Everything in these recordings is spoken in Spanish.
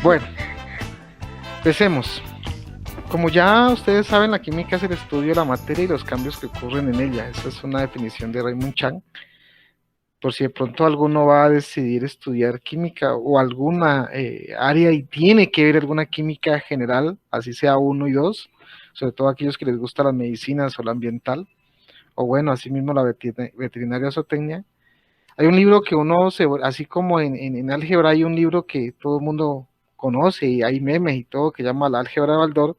Bueno, empecemos. Como ya ustedes saben, la química es el estudio de la materia y los cambios que ocurren en ella. Esa es una definición de Raymond Chan. Por si de pronto alguno va a decidir estudiar química o alguna área y tiene que ver alguna química general, así sea uno y dos, sobre todo aquellos que les gusta las medicinas o la ambiental, o bueno, así mismo la veterinaria o zootecnia. Hay un libro que uno, así como en álgebra hay un libro que todo el mundo conoce y hay memes y todo que llama la álgebra de Baldor.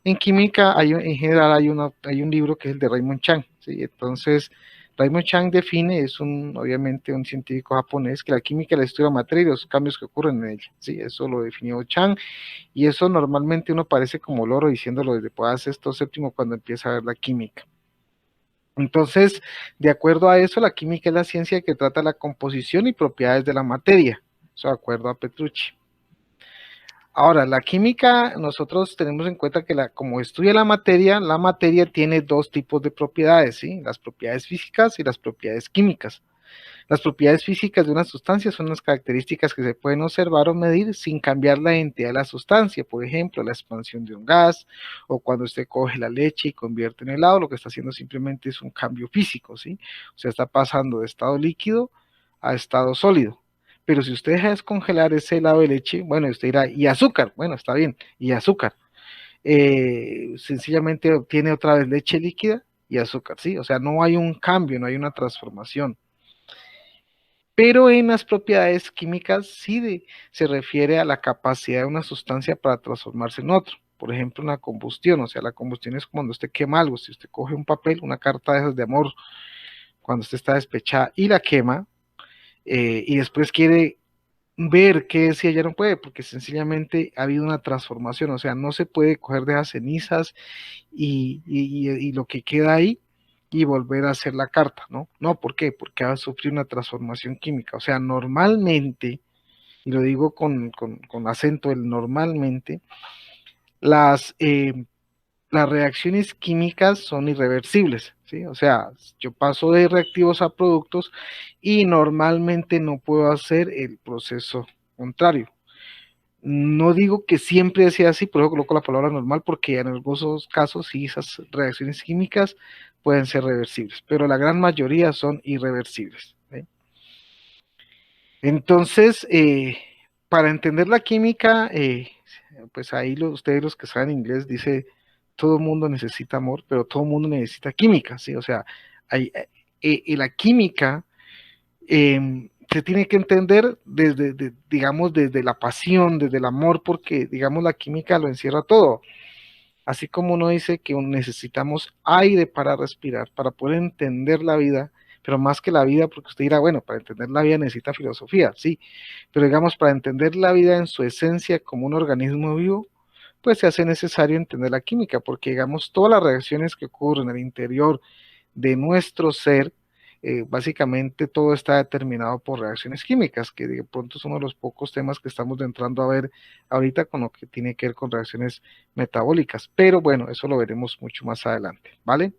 En química en general hay un libro que es el de Raymond Chan, ¿sí? Entonces, Raymond Chan define, obviamente un científico japonés, que la química es la estudia de la materia y los cambios que ocurren en ella, ¿sí? Eso lo definió Chan, y eso normalmente uno parece como loro diciéndolo desde sexto séptimo cuando empieza a ver la química. Entonces, de acuerdo a eso, la química es la ciencia que trata la composición y propiedades de la materia, eso de acuerdo a Petrucci. Ahora, la química, nosotros tenemos en cuenta que como estudia la materia tiene dos tipos de propiedades, ¿sí? Las propiedades físicas y las propiedades químicas. Las propiedades físicas de una sustancia son las características que se pueden observar o medir sin cambiar la identidad de la sustancia. Por ejemplo, la expansión de un gas, o cuando usted coge la leche y convierte en helado, lo que está haciendo simplemente es un cambio físico, ¿sí? O sea, está pasando de estado líquido a estado sólido. Pero si usted deja descongelar ese helado de leche, bueno, usted dirá, ¿y azúcar? Bueno, está bien, y azúcar. Sencillamente obtiene otra vez leche líquida y azúcar, ¿sí? O sea, no hay un cambio, no hay una transformación. Pero en las propiedades químicas se refiere a la capacidad de una sustancia para transformarse en otro. Por ejemplo, una combustión, o sea, la combustión es cuando usted quema algo. Si usted coge un papel, una carta de esas de amor, cuando usted está despechada y la quema, y después quiere ver qué decía, ya no puede, porque sencillamente ha habido una transformación, o sea, no se puede coger de esas cenizas y lo que queda ahí y volver a hacer la carta, ¿no? No, ¿por qué? Porque ha sufrido una transformación química, o sea, normalmente, y lo digo con acento el normalmente, las, eh, las reacciones químicas son irreversibles, ¿sí? O sea, yo paso de reactivos a productos y normalmente no puedo hacer el proceso contrario. No digo que siempre sea así, por eso coloco la palabra normal, porque en algunos casos sí esas reacciones químicas pueden ser reversibles, pero la gran mayoría son irreversibles, ¿sí? Entonces, para entender la química, pues ahí ustedes los que saben inglés dice, todo el mundo necesita amor, pero todo el mundo necesita química, ¿sí? O sea, la química se tiene que entender digamos, desde la pasión, desde el amor, porque, digamos, la química lo encierra todo. Así como uno dice que necesitamos aire para respirar, para poder entender la vida, pero más que la vida, porque usted dirá, bueno, para entender la vida necesita filosofía, sí, pero digamos, para entender la vida en su esencia como un organismo vivo, pues se hace necesario entender la química, porque digamos, todas las reacciones que ocurren en el interior de nuestro ser, básicamente todo está determinado por reacciones químicas, que de pronto es uno de los pocos temas que estamos entrando a ver ahorita con lo que tiene que ver con reacciones metabólicas, pero bueno, eso lo veremos mucho más adelante, ¿vale?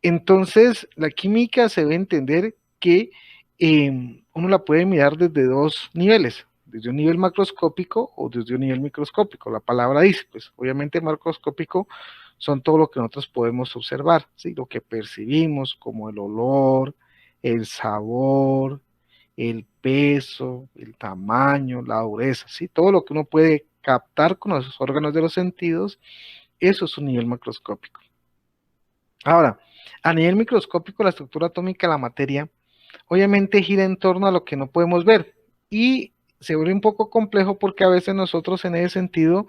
Entonces, la química se debe entender que uno la puede mirar desde dos niveles, desde un nivel macroscópico o desde un nivel microscópico. La palabra dice, pues obviamente macroscópico son todo lo que nosotros podemos observar, ¿sí? Lo que percibimos como el olor, el sabor, el peso, el tamaño, la dureza, ¿sí? Todo lo que uno puede captar con los órganos de los sentidos, eso es un nivel macroscópico. Ahora, a nivel microscópico, la estructura atómica de la materia obviamente gira en torno a lo que no podemos ver y se vuelve un poco complejo porque a veces nosotros en ese sentido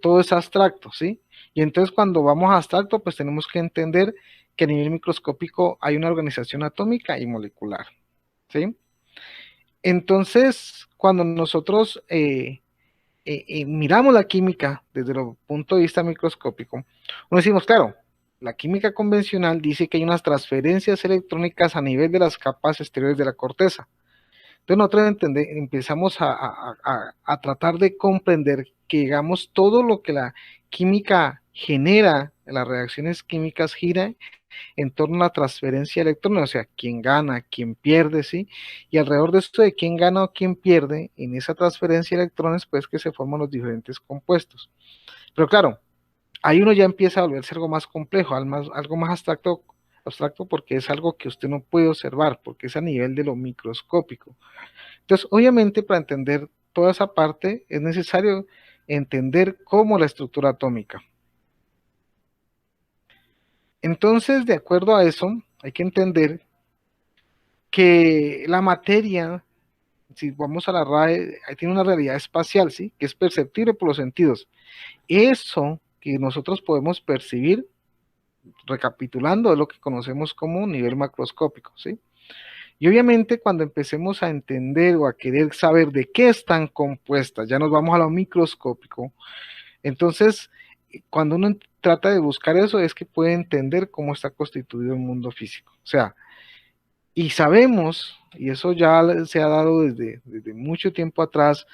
todo es abstracto, ¿sí? Y entonces cuando vamos a abstracto, pues tenemos que entender que a nivel microscópico hay una organización atómica y molecular, ¿sí? Entonces, cuando nosotros miramos la química desde el punto de vista microscópico, uno decimos, claro, la química convencional dice que hay unas transferencias electrónicas a nivel de las capas exteriores de la corteza. Entonces nosotros empezamos a tratar de comprender que, digamos, todo lo que la química genera, las reacciones químicas gira en torno a la transferencia de electrones, o sea, quién gana, quién pierde, ¿sí? Y alrededor de esto de quién gana o quién pierde, en esa transferencia de electrones, pues que se forman los diferentes compuestos. Pero claro, ahí uno ya empieza a volverse algo más complejo, algo más abstracto porque es algo que usted no puede observar, porque es a nivel de lo microscópico. Entonces, obviamente, para entender toda esa parte es necesario entender cómo la estructura atómica. Entonces, de acuerdo a eso, hay que entender que la materia, si vamos a la RAE, tiene una realidad espacial, ¿sí? Que es perceptible por los sentidos. Eso que nosotros podemos percibir, recapitulando, es lo que conocemos como un nivel macroscópico, ¿sí? Y obviamente cuando empecemos a entender o a querer saber de qué están compuestas, ya nos vamos a lo microscópico. Entonces, cuando uno trata de buscar eso, es que puede entender cómo está constituido el mundo físico. O sea, y sabemos, y eso ya se ha dado desde mucho tiempo atrás,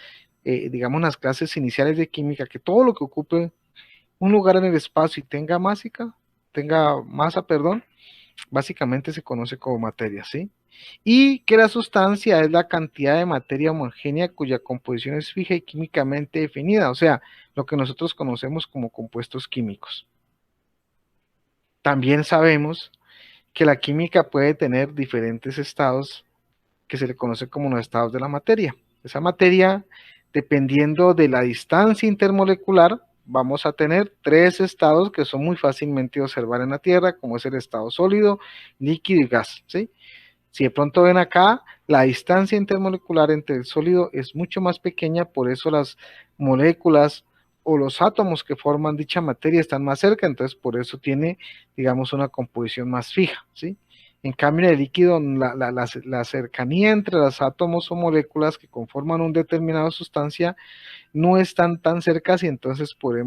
digamos en las clases iniciales de química, que todo lo que ocupe un lugar en el espacio y tenga masa, perdón, básicamente se conoce como materia, ¿sí? Y que la sustancia es la cantidad de materia homogénea cuya composición es fija y químicamente definida, o sea, lo que nosotros conocemos como compuestos químicos. También sabemos que la química puede tener diferentes estados que se le conoce como los estados de la materia. Esa materia, dependiendo de la distancia intermolecular, vamos a tener tres estados que son muy fácilmente de observar en la Tierra, como es el estado sólido, líquido y gas, ¿sí? Si de pronto ven acá, la distancia intermolecular entre el sólido es mucho más pequeña, por eso las moléculas o los átomos que forman dicha materia están más cerca, entonces por eso tiene, digamos, una composición más fija, ¿sí? En cambio, en el líquido, la cercanía entre los átomos o moléculas que conforman una determinada sustancia no están tan cercas y entonces por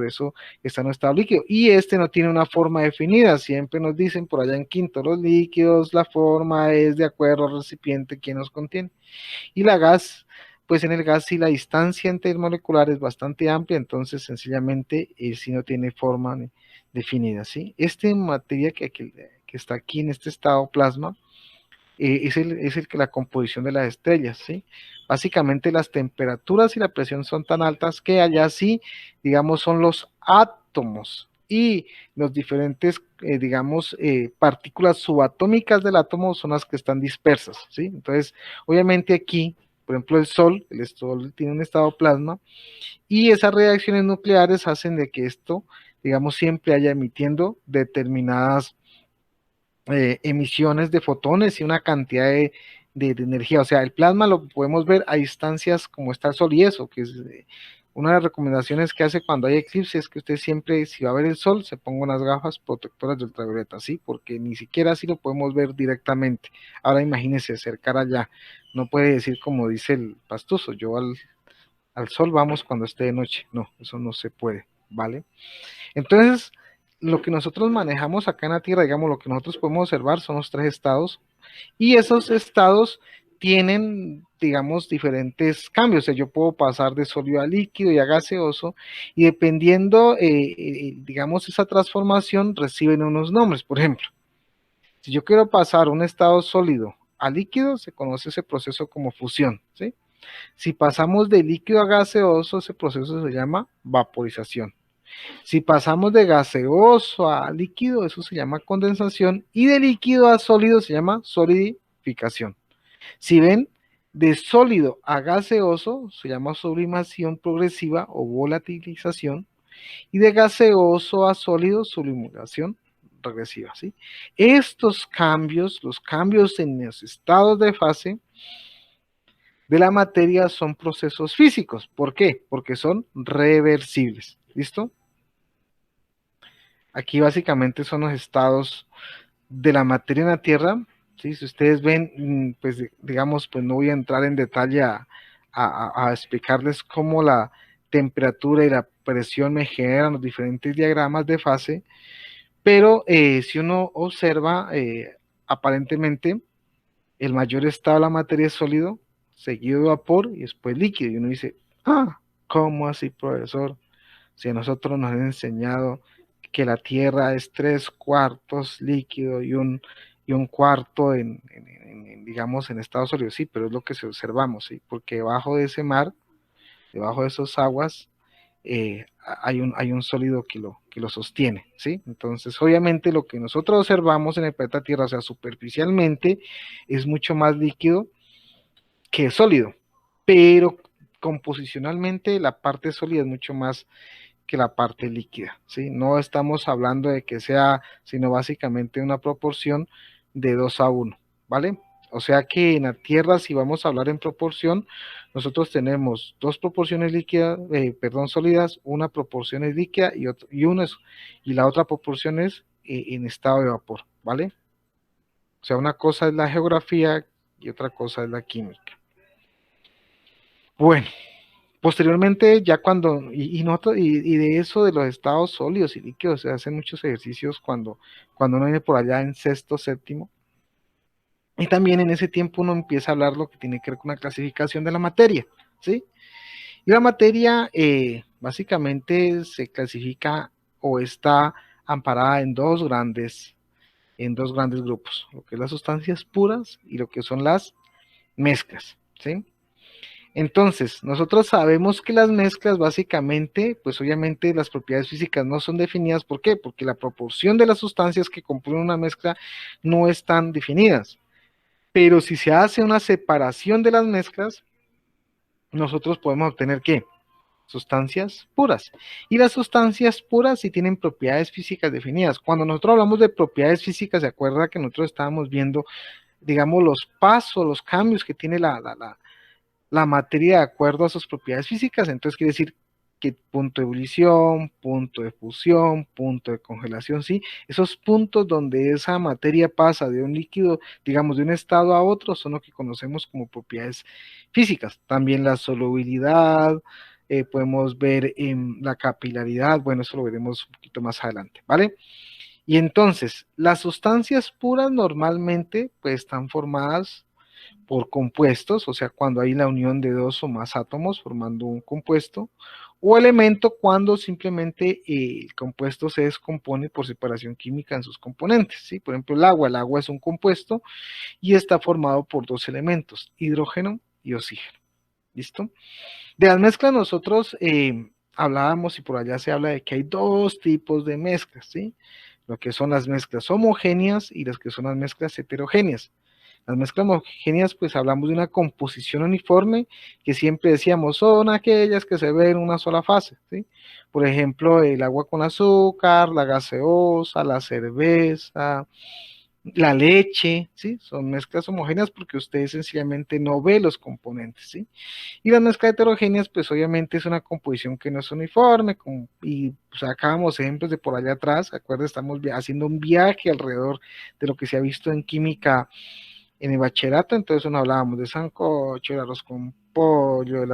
eso está en un estado líquido. Y este no tiene una forma definida, siempre nos dicen por allá en quinto, los líquidos, la forma es de acuerdo al recipiente que nos contiene. Y la gas, pues en el gas sí la distancia intermolecular es bastante amplia, entonces sencillamente sí no tiene forma definida, ¿sí? Este materia que está aquí en este estado plasma, es el que la composición de las estrellas, ¿sí? Básicamente las temperaturas y la presión son tan altas que allá sí, digamos, son los átomos y los diferentes, digamos, partículas subatómicas del átomo son las que están dispersas, ¿sí? Entonces, obviamente aquí, por ejemplo, el Sol tiene un estado plasma y esas reacciones nucleares hacen de que esto, digamos, siempre haya emitiendo determinadas emisiones de fotones y una cantidad de energía. O sea, el plasma lo podemos ver a distancias como está el Sol y eso, que es una de las recomendaciones que hace cuando hay eclipse es que usted siempre, si va a ver el Sol, se ponga unas gafas protectoras de ultravioleta, ¿sí? Porque ni siquiera así lo podemos ver directamente. Ahora imagínese acercar allá. No puede decir como dice el pastuso, yo al Sol vamos cuando esté de noche. No, eso no se puede, ¿vale? Entonces, lo que nosotros manejamos acá en la Tierra, digamos, lo que nosotros podemos observar son los tres estados y esos estados tienen, digamos, diferentes cambios. O sea, yo puedo pasar de sólido a líquido y a gaseoso y dependiendo, digamos, esa transformación reciben unos nombres. Por ejemplo, si yo quiero pasar un estado sólido a líquido, se conoce ese proceso como fusión, ¿sí? Si pasamos de líquido a gaseoso, ese proceso se llama vaporización. Si pasamos de gaseoso a líquido, eso se llama condensación, y de líquido a sólido se llama solidificación. Si ven, de sólido a gaseoso se llama sublimación progresiva o volatilización, y de gaseoso a sólido, sublimación regresiva, ¿sí? Estos cambios, los cambios en los estados de fase de la materia son procesos físicos. ¿Por qué? Porque son reversibles. ¿Listo? Aquí básicamente son los estados de la materia en la Tierra. ¿Sí? Si ustedes ven, pues digamos, pues no voy a entrar en detalle a explicarles cómo la temperatura y la presión me generan los diferentes diagramas de fase, pero si uno observa, aparentemente el mayor estado de la materia es sólido, seguido de vapor y después líquido. Y uno dice, ah, ¿cómo así, profesor? Si a nosotros nos han enseñado que la Tierra es 3/4 líquido y un cuarto digamos, en estado sólido, sí, pero es lo que se observamos, sí, porque debajo de ese mar, debajo de esas aguas, hay un sólido que lo sostiene, ¿sí? Entonces, obviamente, lo que nosotros observamos en el planeta Tierra, o sea, superficialmente, es mucho más líquido que sólido, pero composicionalmente la parte sólida es mucho más que la parte líquida, ¿sí? No estamos hablando de que sea, sino básicamente una proporción de 2:1, ¿vale? O sea que en la Tierra, si vamos a hablar en proporción, nosotros tenemos dos proporciones líquidas, perdón, sólidas, una proporción es líquida y la otra proporción es en estado de vapor, ¿vale? O sea, una cosa es la geografía y otra cosa es la química. Bueno, posteriormente, ya cuando, y de eso de los estados sólidos y líquidos, se hacen muchos ejercicios cuando uno viene por allá en sexto, séptimo, y también en ese tiempo uno empieza a hablar lo que tiene que ver con la clasificación de la materia, ¿sí? Y la materia básicamente se clasifica o está amparada en dos grandes grupos, lo que es las sustancias puras y lo que son las mezclas, ¿sí? Entonces, nosotros sabemos que las mezclas básicamente, pues obviamente las propiedades físicas no son definidas. ¿Por qué? Porque la proporción de las sustancias que componen una mezcla no están definidas. Pero si se hace una separación de las mezclas, nosotros podemos obtener ¿qué? Sustancias puras. Y las sustancias puras sí tienen propiedades físicas definidas. Cuando nosotros hablamos de propiedades físicas, se acuerda que nosotros estábamos viendo, digamos, los pasos, los cambios que tiene la materia de acuerdo a sus propiedades físicas. Entonces quiere decir que punto de ebullición, punto de fusión, punto de congelación, sí, esos puntos donde esa materia pasa de un líquido, digamos, de un estado a otro, son lo que conocemos como propiedades físicas. También la solubilidad, podemos ver en la capilaridad, bueno, eso lo veremos un poquito más adelante, ¿vale? Y entonces, las sustancias puras normalmente pues están formadas por compuestos, o sea, cuando hay la unión de dos o más átomos formando un compuesto, o elemento cuando simplemente el compuesto se descompone por separación química en sus componentes, ¿sí? Por ejemplo, el agua es un compuesto y está formado por dos elementos, hidrógeno y oxígeno, ¿listo? De las mezclas nosotros hablábamos y por allá se habla de que hay dos tipos de mezclas, ¿sí? Lo que son las mezclas homogéneas y las que son las mezclas heterogéneas. Las mezclas homogéneas, pues hablamos de una composición uniforme, que siempre decíamos son aquellas que se ven en una sola fase, ¿sí? Por ejemplo, el agua con azúcar, la gaseosa, la cerveza, la leche, ¿sí? Son mezclas homogéneas porque usted sencillamente no ve los componentes, ¿sí? Y las mezclas heterogéneas, pues obviamente es una composición que no es uniforme, y sacábamos ejemplos de por allá atrás. Acuérdense, estamos haciendo un viaje alrededor de lo que se ha visto en química en el bachillerato. Entonces nos hablábamos de sancocho, el arroz con pollo,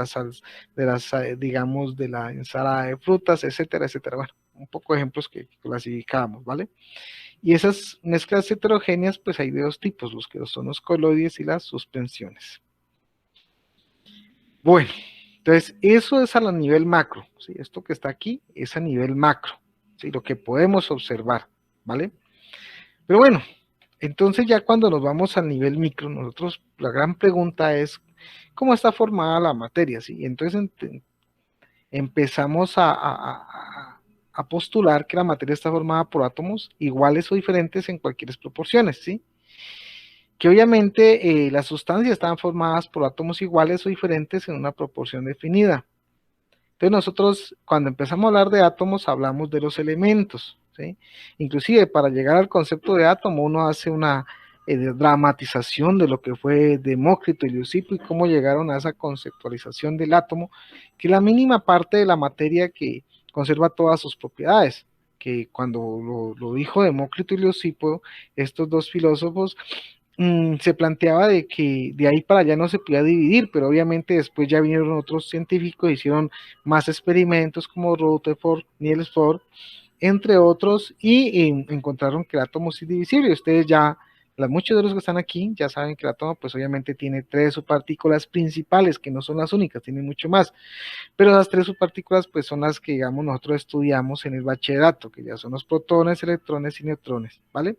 digamos, de la ensalada de frutas, etcétera, etcétera. Bueno, un poco de ejemplos que clasificábamos, ¿vale? Y esas mezclas heterogéneas, pues hay de dos tipos, los que son los coloides y las suspensiones. Bueno, entonces eso es a nivel macro, ¿sí? Esto que está aquí es a nivel macro, ¿sí? Lo que podemos observar, ¿vale? Pero bueno, entonces ya cuando nos vamos al nivel micro, nosotros, la gran pregunta es, ¿cómo está formada la materia? ¿Sí? Entonces empezamos a postular que la materia está formada por átomos iguales o diferentes en cualquier proporciones, ¿sí? Que obviamente las sustancias están formadas por átomos iguales o diferentes en una proporción definida. Entonces nosotros cuando empezamos a hablar de átomos hablamos de los elementos, ¿sí? Inclusive para llegar al concepto de átomo uno hace una dramatización de lo que fue Demócrito y Leucipo y cómo llegaron a esa conceptualización del átomo, que es la mínima parte de la materia que conserva todas sus propiedades, que cuando lo dijo Demócrito y Leucipo, estos dos filósofos, se planteaba de que de ahí para allá no se podía dividir, pero obviamente después ya vinieron otros científicos, hicieron más experimentos como Rutherford, Niels Bohr, entre otros, y encontraron que el átomo es indivisible. Ustedes ya muchos de los que están aquí ya saben que el átomo pues obviamente tiene tres subpartículas principales, que no son las únicas, tiene mucho más, pero las tres subpartículas pues son las que digamos nosotros estudiamos en el bachillerato, que ya son los protones, electrones y neutrones, ¿vale?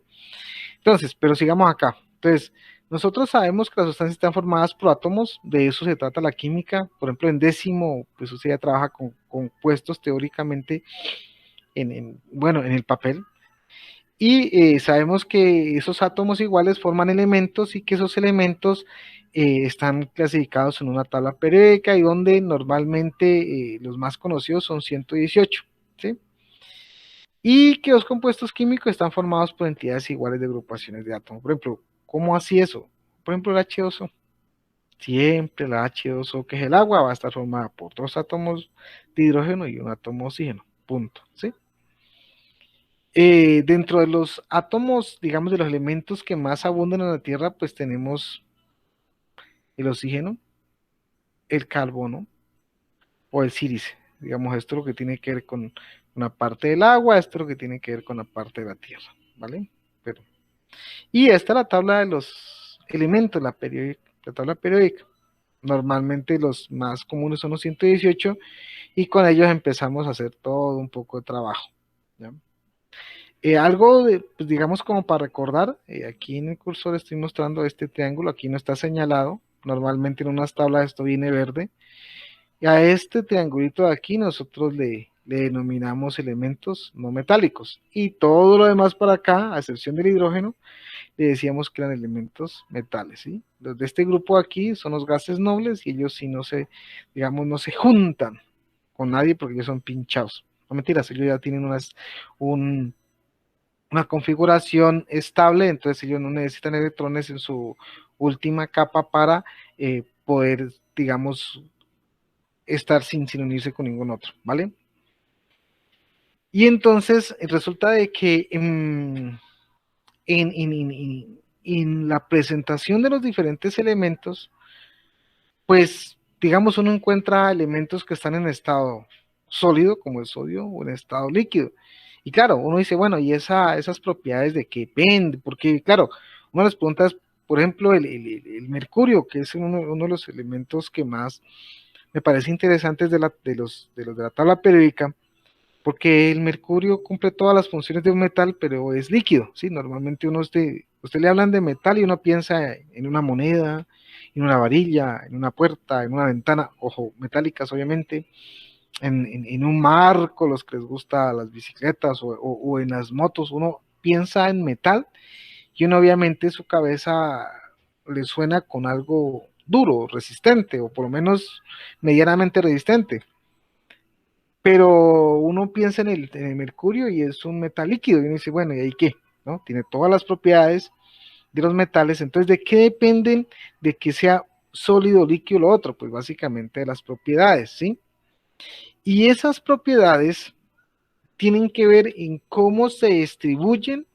Entonces, pero sigamos acá. Entonces, nosotros sabemos que las sustancias están formadas por átomos, de eso se trata la química. Por ejemplo, en décimo, pues usted ya trabaja con compuestos teóricamente bueno, en el papel. Y sabemos que esos átomos iguales forman elementos y que esos elementos están clasificados en una tabla periódica y donde normalmente los más conocidos son 118, ¿sí? Y que los compuestos químicos están formados por entidades iguales de agrupaciones de átomos. Por ejemplo, ¿cómo así eso? Por ejemplo, el H2O. Siempre la H2O, que es el agua, va a estar formada por dos átomos de hidrógeno y un átomo de oxígeno. Punto. ¿Sí? Dentro de los átomos, digamos, de los elementos que más abundan en la Tierra, pues tenemos el oxígeno, el carbono o el sílice. Digamos, esto es lo que tiene que ver con una parte del agua, esto es lo que tiene que ver con la parte de la Tierra, ¿vale? Pero y esta es la tabla de los elementos, la tabla periódica. Normalmente los más comunes son los 118 y con ellos empezamos a hacer todo un poco de trabajo. ¿Ya? Algo, pues digamos como para recordar, aquí en el cursor estoy mostrando este triángulo, aquí no está señalado, normalmente en unas tablas esto viene verde, y a este triangulito de aquí nosotros le denominamos elementos no metálicos, y todo lo demás para acá, a excepción del hidrógeno, le decíamos que eran elementos metales, ¿sí? Los de este grupo aquí son los gases nobles y ellos sí no se, digamos, no se juntan con nadie porque ellos son pinchados. No mentiras, ellos ya tienen una configuración estable, entonces ellos no necesitan electrones en su última capa para poder, digamos, estar sin unirse con ningún otro, ¿vale? Y entonces resulta de que en la presentación de los diferentes elementos, pues digamos uno encuentra elementos que están en estado sólido, como el sodio, o en estado líquido. Y claro, uno dice, bueno, ¿y esas propiedades de qué depende? Porque claro, una de las preguntas, por ejemplo, el mercurio, que es uno de los elementos que más me parece interesantes de los de la tabla periódica, porque el mercurio cumple todas las funciones de un metal, pero es líquido, ¿sí? Normalmente usted le hablan de metal y uno piensa en una moneda, en una varilla, en una puerta, en una ventana, ojo, metálicas obviamente, en un marco, los que les gusta las bicicletas o en las motos, uno piensa en metal y uno obviamente su cabeza le suena con algo duro, resistente, o por lo menos medianamente resistente, pero uno piensa en el mercurio y es un metal líquido, y uno dice, bueno, ¿y ahí qué? ¿No? Tiene todas las propiedades de los metales, entonces, ¿de qué dependen de que sea sólido, líquido, lo otro? Pues básicamente de las propiedades, ¿sí? Y esas propiedades tienen que ver en cómo se distribuyen,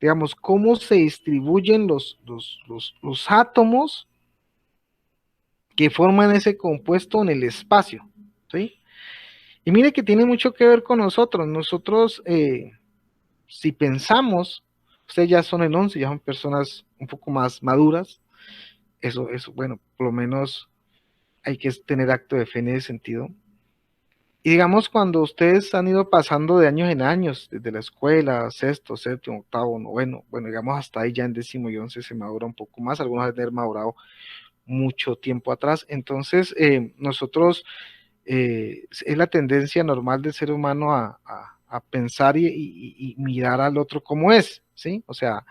digamos, cómo se distribuyen los átomos que forman ese compuesto en el espacio, ¿sí? Y mire que tiene mucho que ver con nosotros, si pensamos, ustedes ya son el 11, ya son personas un poco más maduras, eso, bueno, por lo menos hay que tener acto de fe en ese sentido. Y digamos, cuando ustedes han ido pasando de años en años, desde la escuela, sexto, séptimo, octavo, noveno, bueno, digamos hasta ahí ya en décimo y once se madura un poco más, algunos deben haber madurado mucho tiempo atrás, entonces nosotros, es la tendencia normal del ser humano a pensar y mirar al otro como es, ¿sí? O sea,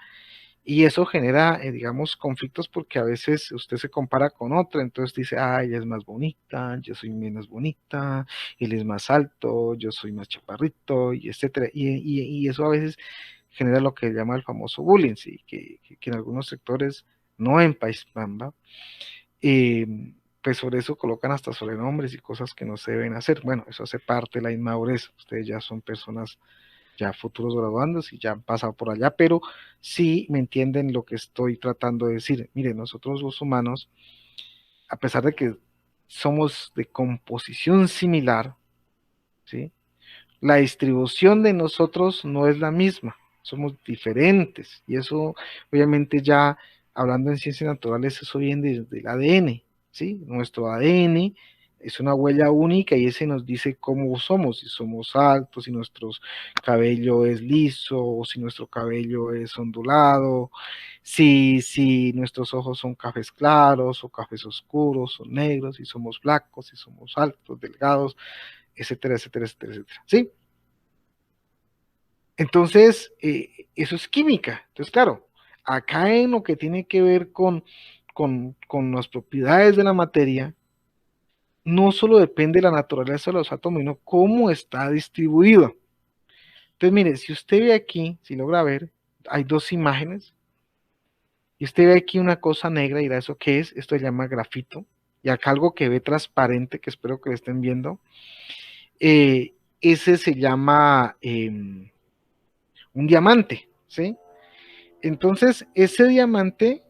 y eso genera, digamos, conflictos porque a veces usted se compara con otra, entonces dice, ay, ella es más bonita, yo soy menos bonita, él es más alto, yo soy más chaparrito, y etcétera. Y eso a veces genera lo que se llama el famoso bullying, ¿sí? Que en algunos sectores, no en País Pamba, eh, pues sobre eso colocan hasta sobrenombres y cosas que no se deben hacer. Bueno, eso hace parte de la inmadurez. Ustedes ya son personas ya futuros graduandos y ya han pasado por allá, pero sí me entienden lo que estoy tratando de decir. Miren, nosotros los humanos, a pesar de que somos de composición similar, ¿sí? La distribución de nosotros no es la misma, somos diferentes. Y eso, obviamente, ya hablando en ciencias naturales, eso viene desde el ADN, ¿sí? Nuestro ADN es una huella única y ese nos dice cómo somos, si somos altos, si nuestro cabello es liso, o si nuestro cabello es ondulado, si nuestros ojos son cafés claros o cafés oscuros o negros, si somos blancos, si somos altos, delgados, etcétera, etcétera, etcétera, etcétera. ¿Sí? Entonces, eso es química. Entonces, claro, acá en lo que tiene que ver con las propiedades de la materia, no solo depende de la naturaleza de los átomos, sino cómo está distribuido. Entonces, mire, si usted ve aquí, si logra ver, hay dos imágenes, y usted ve aquí una cosa negra, y dirá, ¿eso qué es? Esto se llama grafito. Y acá algo que ve transparente, que espero que lo estén viendo, ese se llama un diamante, ¿sí? Entonces, ese diamante,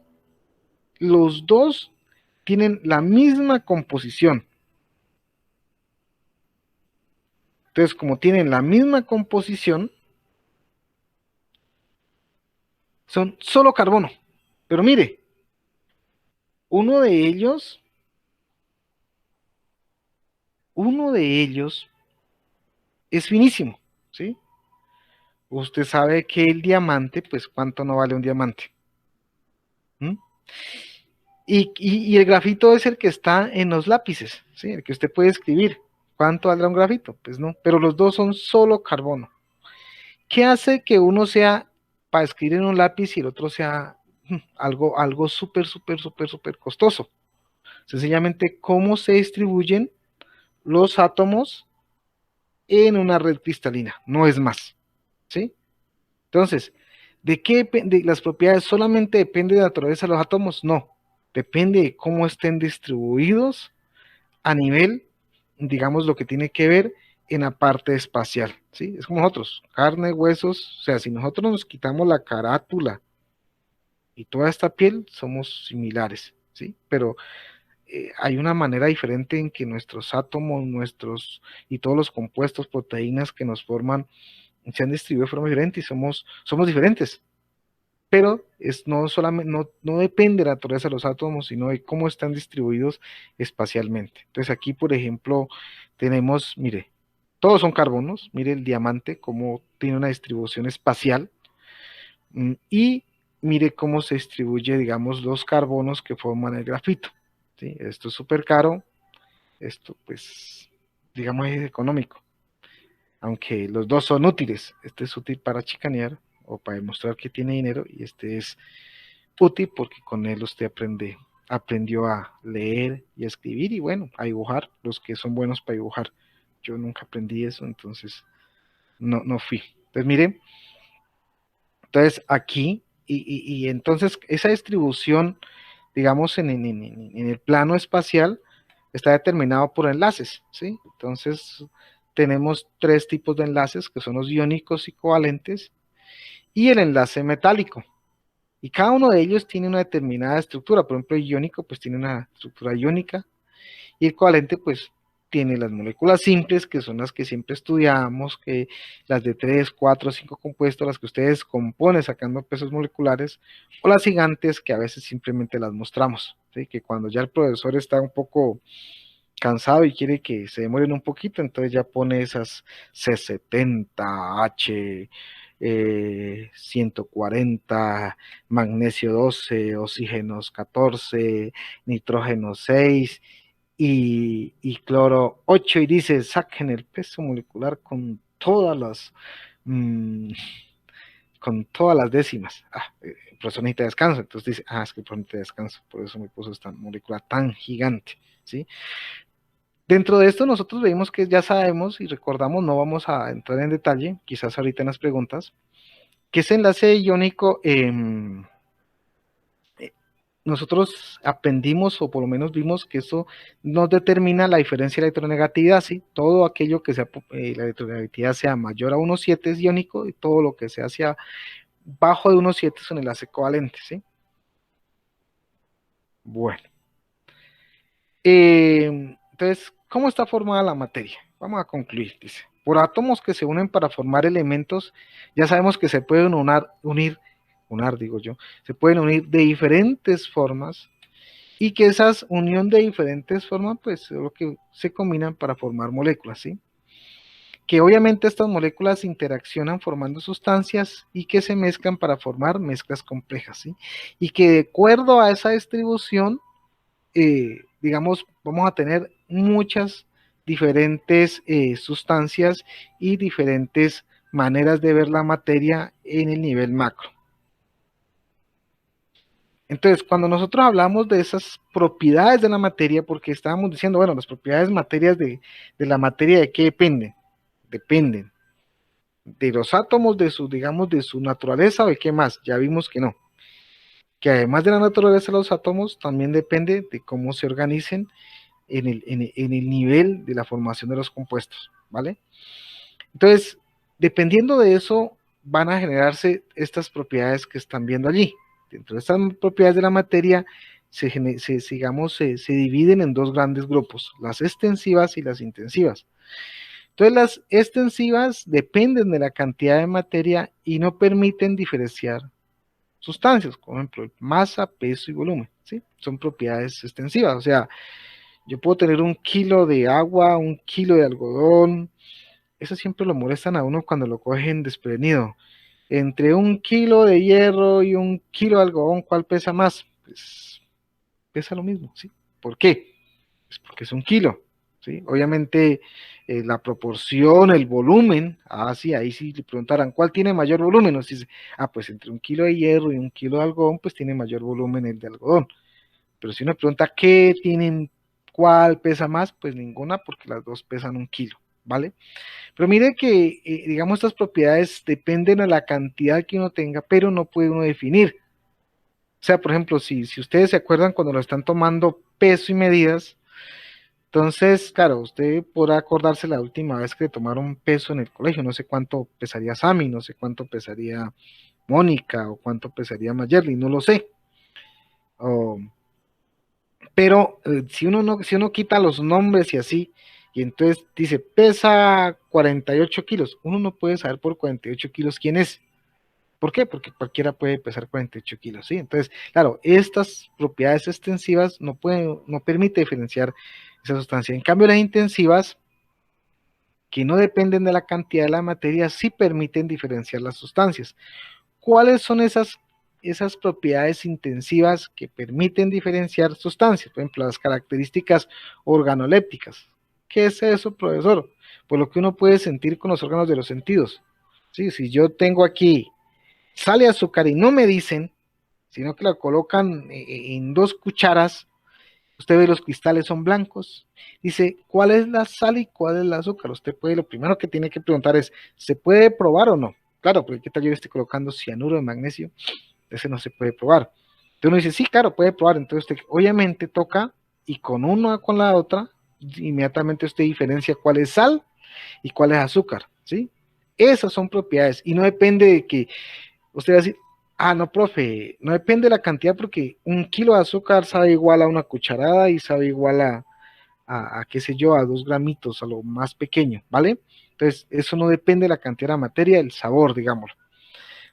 los dos tienen la misma composición. Entonces, como tienen la misma composición, son solo carbono. Pero mire, uno de ellos, uno de ellos es finísimo, ¿sí? Usted sabe que el diamante, pues, ¿cuánto no vale un diamante? ¿Mm? Y el grafito es el que está en los lápices, ¿sí? El que usted puede escribir. ¿Cuánto valdrá un grafito? Pues no, pero los dos son solo carbono. ¿Qué hace que uno sea para escribir en un lápiz y el otro sea algo súper, súper, súper, súper costoso? Sencillamente, cómo se distribuyen los átomos en una red cristalina, no es más, ¿sí? Entonces, ¿de qué depende? ¿Las propiedades solamente depende de la naturaleza de los átomos? No, depende de cómo estén distribuidos a nivel, digamos, lo que tiene que ver en la parte espacial, ¿sí? Es como nosotros, carne, huesos, o sea, si nosotros nos quitamos la carátula y toda esta piel, somos similares, ¿sí? Pero hay una manera diferente en que nuestros átomos, nuestros y todos los compuestos, proteínas que nos forman, se han distribuido de forma diferente y somos diferentes. Pero no solamente, no depende de la naturaleza de los átomos, sino de cómo están distribuidos espacialmente. Entonces aquí, por ejemplo, tenemos, mire, todos son carbonos, mire el diamante, cómo tiene una distribución espacial, y mire cómo se distribuye, digamos, los carbonos que forman el grafito. ¿Sí? Esto es súper caro, esto pues, digamos, es económico, aunque los dos son útiles. Este es útil para chicanear o para demostrar que tiene dinero y este es útil porque con él usted aprendió a leer y a escribir y bueno, a dibujar, los que son buenos para dibujar. Yo nunca aprendí eso, entonces no fui. Entonces, mire, entonces aquí, y entonces esa distribución, digamos, en el plano espacial, está determinado por enlaces, ¿sí? Entonces, tenemos tres tipos de enlaces, que son los iónicos y covalentes, y el enlace metálico. Y cada uno de ellos tiene una determinada estructura. Por ejemplo, el iónico, pues tiene una estructura iónica, y el covalente, pues, tiene las moléculas simples, que son las que siempre estudiamos, que las de 3, 4, 5 compuestos, las que ustedes componen sacando pesos moleculares, o las gigantes, que a veces simplemente las mostramos, ¿sí? Que cuando ya el profesor está un poco cansado y quiere que se demoren un poquito, entonces ya pone esas C70, H, 140, magnesio 12, oxígenos 14, nitrógeno 6 y cloro 8 y dice, saquen el peso molecular mm, con todas las décimas. El profesor necesita descanso, entonces dice, es que el profesor necesita descanso, por eso me puso esta molécula tan gigante, ¿sí? Dentro de esto nosotros veis que ya sabemos y recordamos, no vamos a entrar en detalle, quizás ahorita en las preguntas, que ese enlace iónico, nosotros aprendimos o por lo menos vimos que eso nos determina la diferencia de electronegatividad, ¿sí? Todo aquello que sea, la electronegatividad sea mayor a 1,7 es iónico y todo lo que sea hacia bajo de 1,7 es un enlace covalente, ¿sí? Bueno. Entonces, ¿cómo está formada la materia? Vamos a concluir, dice. Por átomos que se unen para formar elementos, ya sabemos que se pueden se pueden unir de diferentes formas y que esas unión de diferentes formas, pues, es lo que se combinan para formar moléculas, ¿sí? Que obviamente estas moléculas interaccionan formando sustancias y que se mezclan para formar mezclas complejas, ¿sí? Y que de acuerdo a esa distribución, digamos, vamos a tener muchas diferentes sustancias y diferentes maneras de ver la materia en el nivel macro. Entonces, cuando nosotros hablamos de esas propiedades de la materia, porque estábamos diciendo, bueno, las propiedades materias de la materia, ¿de qué dependen? Dependen de los átomos, de su, digamos, de su naturaleza o de qué más. Ya vimos que no. Que además de la naturaleza de los átomos, también depende de cómo se organicen en el nivel de la formación de los compuestos, ¿vale? Entonces, dependiendo de eso, van a generarse estas propiedades que están viendo allí. Dentro de estas propiedades de la materia, se dividen en dos grandes grupos, las extensivas y las intensivas. Entonces, las extensivas dependen de la cantidad de materia y no permiten diferenciar sustancias, por ejemplo, masa, peso y volumen, ¿sí? Son propiedades extensivas, o sea, yo puedo tener 1 kilo de agua, 1 kilo de algodón, eso siempre lo molestan a uno cuando lo cogen desprevenido. Entre 1 kilo de hierro y 1 kilo de algodón, ¿cuál pesa más? Pues pesa lo mismo, ¿sí? ¿Por qué? Pues porque es 1 kilo, ¿sí? Obviamente la proporción, el volumen, sí, ahí sí le preguntaran, ¿cuál tiene mayor volumen? Nos dice, pues entre 1 kilo de hierro y 1 kilo de algodón, pues tiene mayor volumen el de algodón. Pero si uno pregunta, ¿qué tienen? ¿Cuál pesa más? Pues ninguna, porque las dos pesan 1 kilo, ¿vale? Pero mire que, digamos, estas propiedades dependen a la cantidad que uno tenga, pero no puede uno definir. O sea, por ejemplo, si ustedes se acuerdan cuando lo están tomando peso y medidas, entonces, claro, usted podrá acordarse la última vez que tomaron peso en el colegio, no sé cuánto pesaría Sammy, no sé cuánto pesaría Mónica o cuánto pesaría Mayerly, no lo sé. O, pero si uno quita los nombres y así, y entonces dice, pesa 48 kilos, uno no puede saber por 48 kilos quién es. ¿Por qué? Porque cualquiera puede pesar 48 kilos, ¿sí? Entonces, claro, estas propiedades extensivas no permite diferenciar esa sustancia. En cambio, las intensivas, que no dependen de la cantidad de la materia, sí permiten diferenciar las sustancias. ¿Cuáles son esas propiedades intensivas que permiten diferenciar sustancias? Por ejemplo, las características organolépticas. ¿Qué es eso, profesor? Pues lo que uno puede sentir con los órganos de los sentidos. Sí, si yo tengo aquí sal y azúcar y no me dicen, sino que la colocan en 2 cucharas, usted ve los cristales son blancos, dice, ¿cuál es la sal y cuál es el azúcar? Usted puede, lo primero que tiene que preguntar es, ¿se puede probar o no? Claro, porque qué tal yo esté colocando cianuro de magnesio, ese no se puede probar. Entonces uno dice, sí, claro, puede probar, entonces usted obviamente toca y con una con la otra, inmediatamente usted diferencia cuál es sal y cuál es azúcar, ¿sí? Esas son propiedades y no depende de que usted va a decir, no, profe, no depende de la cantidad porque 1 kilo de azúcar sabe igual a una cucharada y sabe igual qué sé yo, a 2 gramitos, a lo más pequeño, ¿vale? Entonces, eso no depende de la cantidad de materia, el sabor, digamos.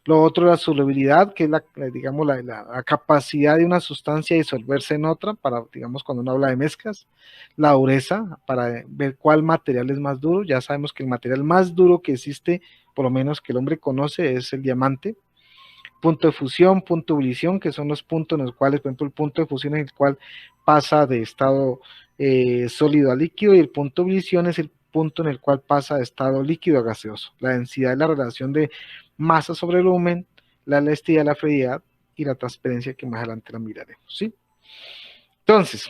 Lo otro, la solubilidad, que es digamos, la capacidad de una sustancia de disolverse en otra, para, digamos, cuando uno habla de mezclas. La dureza, para ver cuál material es más duro. Ya sabemos que el material más duro que existe, por lo menos que el hombre conoce, es el diamante. Punto de fusión, punto de ebullición, que son los puntos en los cuales, por ejemplo, el punto de fusión es el cual pasa de estado sólido a líquido, y el punto de ebullición es el punto en el cual pasa de estado líquido a gaseoso. La densidad es la relación de masa sobre volumen, la elasticidad, la fluididad y la transparencia, que más adelante la miraremos, ¿sí? Entonces,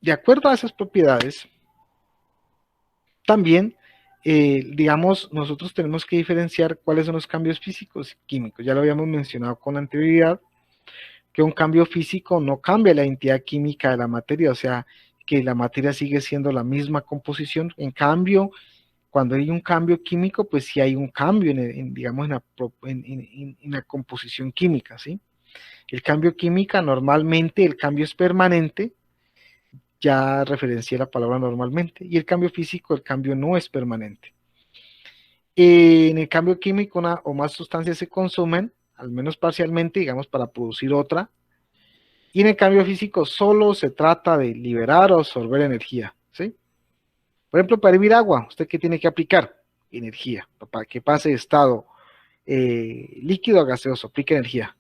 de acuerdo a esas propiedades, también, digamos, nosotros tenemos que diferenciar cuáles son los cambios físicos y químicos. Ya lo habíamos mencionado con anterioridad, que un cambio físico no cambia la identidad química de la materia, o sea, que la materia sigue siendo la misma composición. En cambio, cuando hay un cambio químico, pues sí hay un cambio digamos, en la composición química, ¿sí? El cambio química, normalmente el cambio es permanente, ya referencié la palabra normalmente, y el cambio físico, el cambio no es permanente. En el cambio químico, una o más sustancias se consumen, al menos parcialmente, digamos, para producir otra, y en el cambio físico solo se trata de liberar o absorber energía, ¿sí? Por ejemplo, para hervir agua, ¿usted qué tiene que aplicar? Energía, para que pase de estado líquido a gaseoso, aplica energía.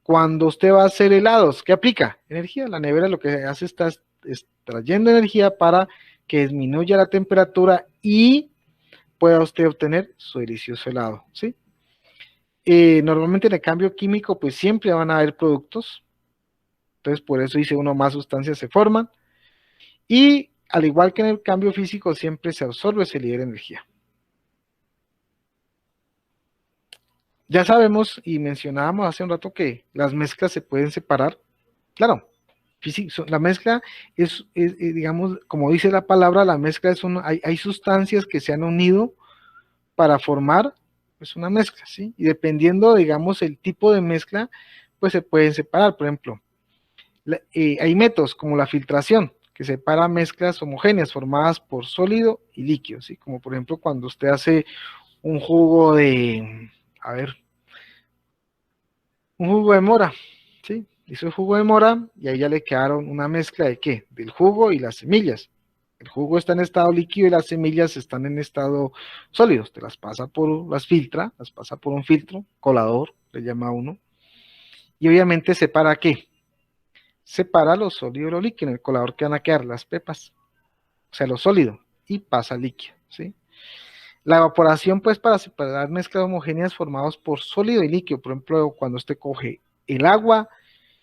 Cuando usted va a hacer helados, ¿qué aplica? Energía. La nevera lo que hace está extrayendo energía para que disminuya la temperatura y pueda usted obtener su delicioso helado, ¿sí? Normalmente en el cambio químico, pues siempre van a haber productos, entonces por eso dice uno, más sustancias se forman, y al igual que en el cambio físico, siempre se absorbe, se libera energía. Ya sabemos y mencionábamos hace un rato que las mezclas se pueden separar. Claro, la mezcla digamos, como dice la palabra, la mezcla hay sustancias que se han unido para formar pues, una mezcla, ¿sí? Y dependiendo, digamos, el tipo de mezcla, pues se pueden separar. Por ejemplo, hay métodos como la filtración, que separa mezclas homogéneas formadas por sólido y líquido, ¿sí? Como por ejemplo cuando usted hace un jugo a ver, un jugo de mora, ¿sí? Hizo el jugo de mora y ahí ya le quedaron una mezcla de ¿qué? Del jugo y las semillas. El jugo está en estado líquido y las semillas están en estado sólido. Te las filtra, las pasa por un filtro, colador, le llama uno. Y obviamente separa ¿qué? Separa lo sólido y lo líquido. En el colador que van a quedar las pepas, o sea, lo sólido, y pasa líquido, ¿sí? La evaporación, pues, para separar mezclas homogéneas formadas por sólido y líquido. Por ejemplo, cuando usted coge el agua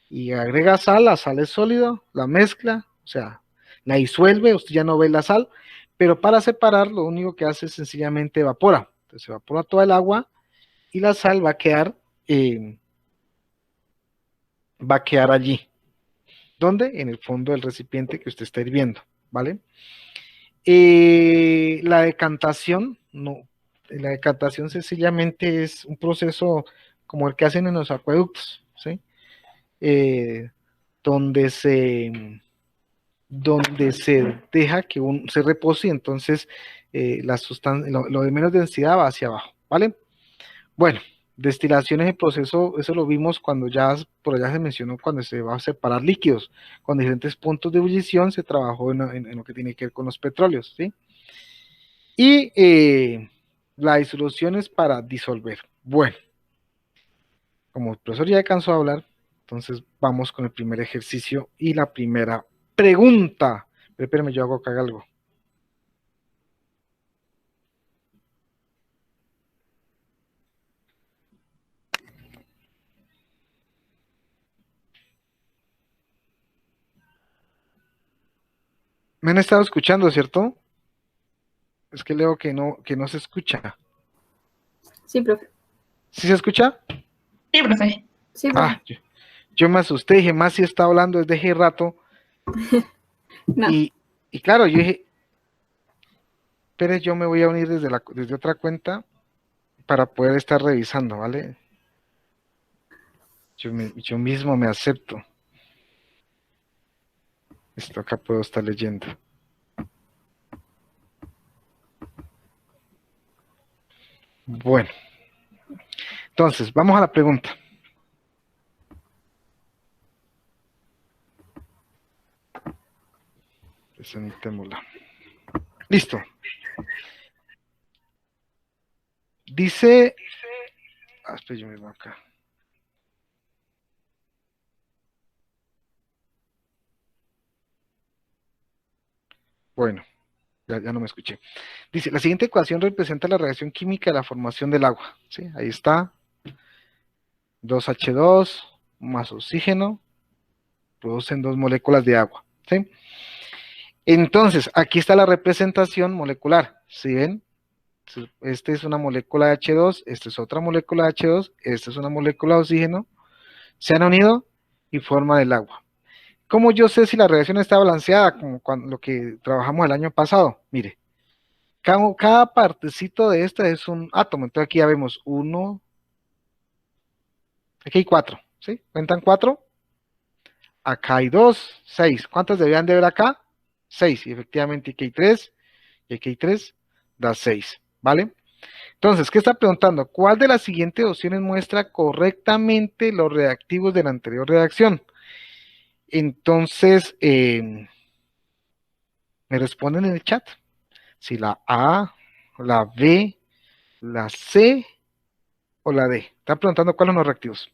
y agrega sal, la sal es sólido, la mezcla, o sea, la disuelve, usted ya no ve la sal, pero para separar lo único que hace es sencillamente evapora. Entonces evapora toda el agua y la sal va a quedar allí. ¿Dónde? En el fondo del recipiente que usted está hirviendo, ¿vale? La decantación, no, la decantación sencillamente es un proceso como el que hacen en los acueductos, ¿sí? Eh, donde se deja que se repose y entonces lo de menos densidad va hacia abajo, ¿vale? Bueno, destilación es el proceso, eso lo vimos cuando ya por allá se mencionó cuando se va a separar líquidos, con diferentes puntos de ebullición se trabajó en lo que tiene que ver con los petróleos, ¿sí? Y la disolución es para disolver. Bueno, como el profesor ya cansó de hablar, entonces vamos con el primer ejercicio y la primera pregunta. Pero espérame, yo hago acá algo. Me han estado escuchando, ¿cierto? Es que leo que no se escucha. Sí, profe. ¿Sí se escucha? Sí, profe. Sí, profe. Ah, yo me asusté, dije, más si está hablando desde hace rato. No. Y claro, yo dije, pero yo me voy a unir desde otra cuenta para poder estar revisando, ¿vale? Yo mismo me acepto. Esto acá puedo estar leyendo. Bueno, entonces, vamos a la pregunta. Presentémosla. Listo. Dice, espera, yo mismo acá. Bueno, ya no me escuché. Dice, la siguiente ecuación representa la reacción química de la formación del agua. ¿Sí? Ahí está. 2H2 más oxígeno producen 2 moléculas de agua. ¿Sí? Entonces, aquí está la representación molecular. ¿Sí ven? Esta es una molécula de H2, esta es otra molécula de H2, esta es una molécula de oxígeno. Se han unido y forman el agua. ¿Cómo yo sé si la reacción está balanceada? Como lo que trabajamos el año pasado. Mire, cada partecito de esta es un átomo. Entonces aquí ya vemos 1, aquí hay 4, ¿sí? ¿Cuentan 4? Acá hay 2, 6. ¿Cuántas deberían de ver acá? 6. Y efectivamente aquí hay 3 y aquí hay 3, da 6, ¿vale? Entonces, ¿qué está preguntando? ¿Cuál de las siguientes opciones muestra correctamente los reactivos de la anterior reacción? Entonces, me responden en el chat. Si la A, la B, la C o la D. Están preguntando cuáles son los reactivos.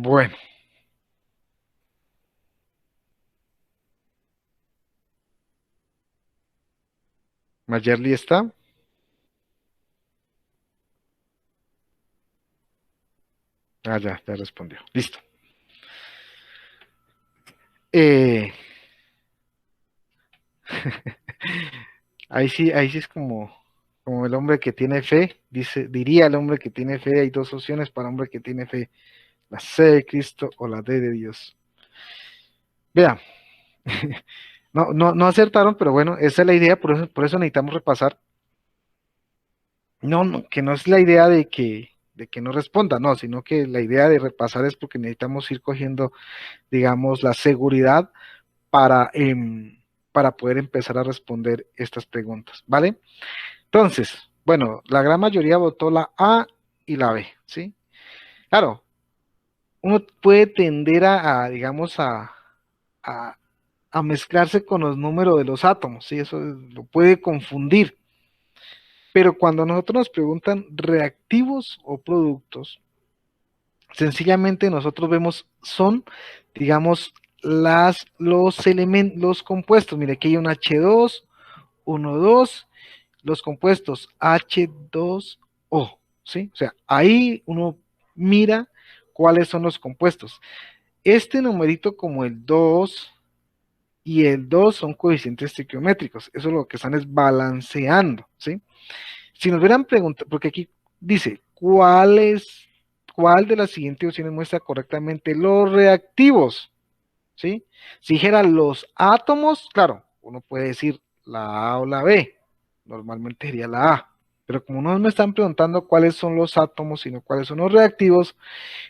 Bueno, Mayerly está. Ah, ya respondió. Listo. Eh, ahí sí es como el hombre que tiene fe, diría el hombre que tiene fe, hay dos opciones para el hombre que tiene fe, la C de Cristo o la D de Dios. Vea, no acertaron, pero bueno, esa es la idea, por eso necesitamos repasar. No, que no es la idea de que no responda, no, sino que la idea de repasar es porque necesitamos ir cogiendo, digamos, la seguridad para poder empezar a responder estas preguntas, ¿vale? Entonces, bueno, la gran mayoría votó la A y la B, ¿sí? Claro, uno puede tender digamos, a, a mezclarse con los números de los átomos, ¿sí? Eso lo puede confundir. Pero cuando nosotros nos preguntan reactivos o productos, sencillamente nosotros vemos son, digamos, los elementos, los compuestos. Mire, aquí hay un H2, 1,2, los compuestos H2O, ¿sí? O sea, ahí uno mira cuáles son los compuestos. Este numerito como el 2 y el 2 son coeficientes estequiométricos. Eso lo que están es balanceando, ¿sí? Si nos hubieran preguntado, porque aquí dice, ¿cuál de las siguientes opciones muestra correctamente los reactivos? ¿Sí? Si dijera los átomos, claro, uno puede decir la A o la B, normalmente sería la A, pero como no me están preguntando cuáles son los átomos, sino cuáles son los reactivos,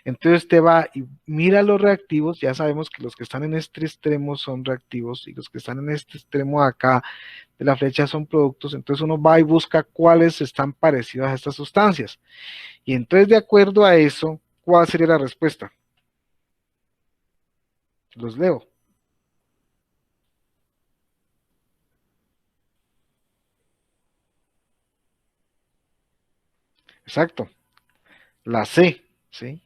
entonces te va y mira los reactivos, ya sabemos que los que están en este extremo son reactivos y los que están en este extremo de acá de la flecha son productos, entonces uno va y busca cuáles están parecidos a estas sustancias. Y entonces de acuerdo a eso, ¿cuál sería la respuesta? Los leo. Exacto, la C, ¿sí?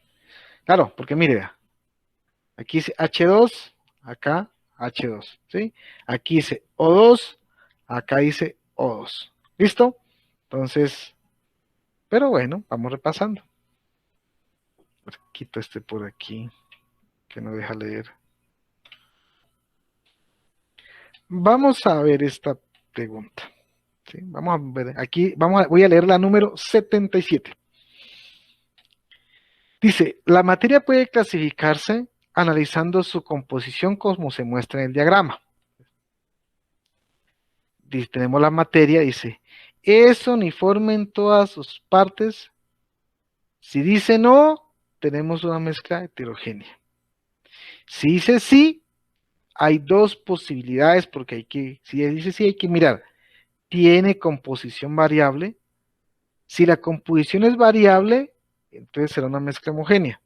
Claro, porque mire, aquí dice H2, acá H2, ¿sí? Aquí dice O2, acá dice O2. ¿Listo? Entonces, pero bueno, vamos repasando. Quito este por aquí, que no deja leer. Vamos a ver esta pregunta. ¿Sí? Vamos a ver, aquí voy a leer la número 77. Dice, la materia puede clasificarse analizando su composición como se muestra en el diagrama. Tenemos la materia, dice, es uniforme en todas sus partes. Si dice no, tenemos una mezcla heterogénea. Si dice sí, hay dos posibilidades porque si dice sí, hay que mirar, ¿tiene composición variable? Si la composición es variable, entonces será una mezcla homogénea.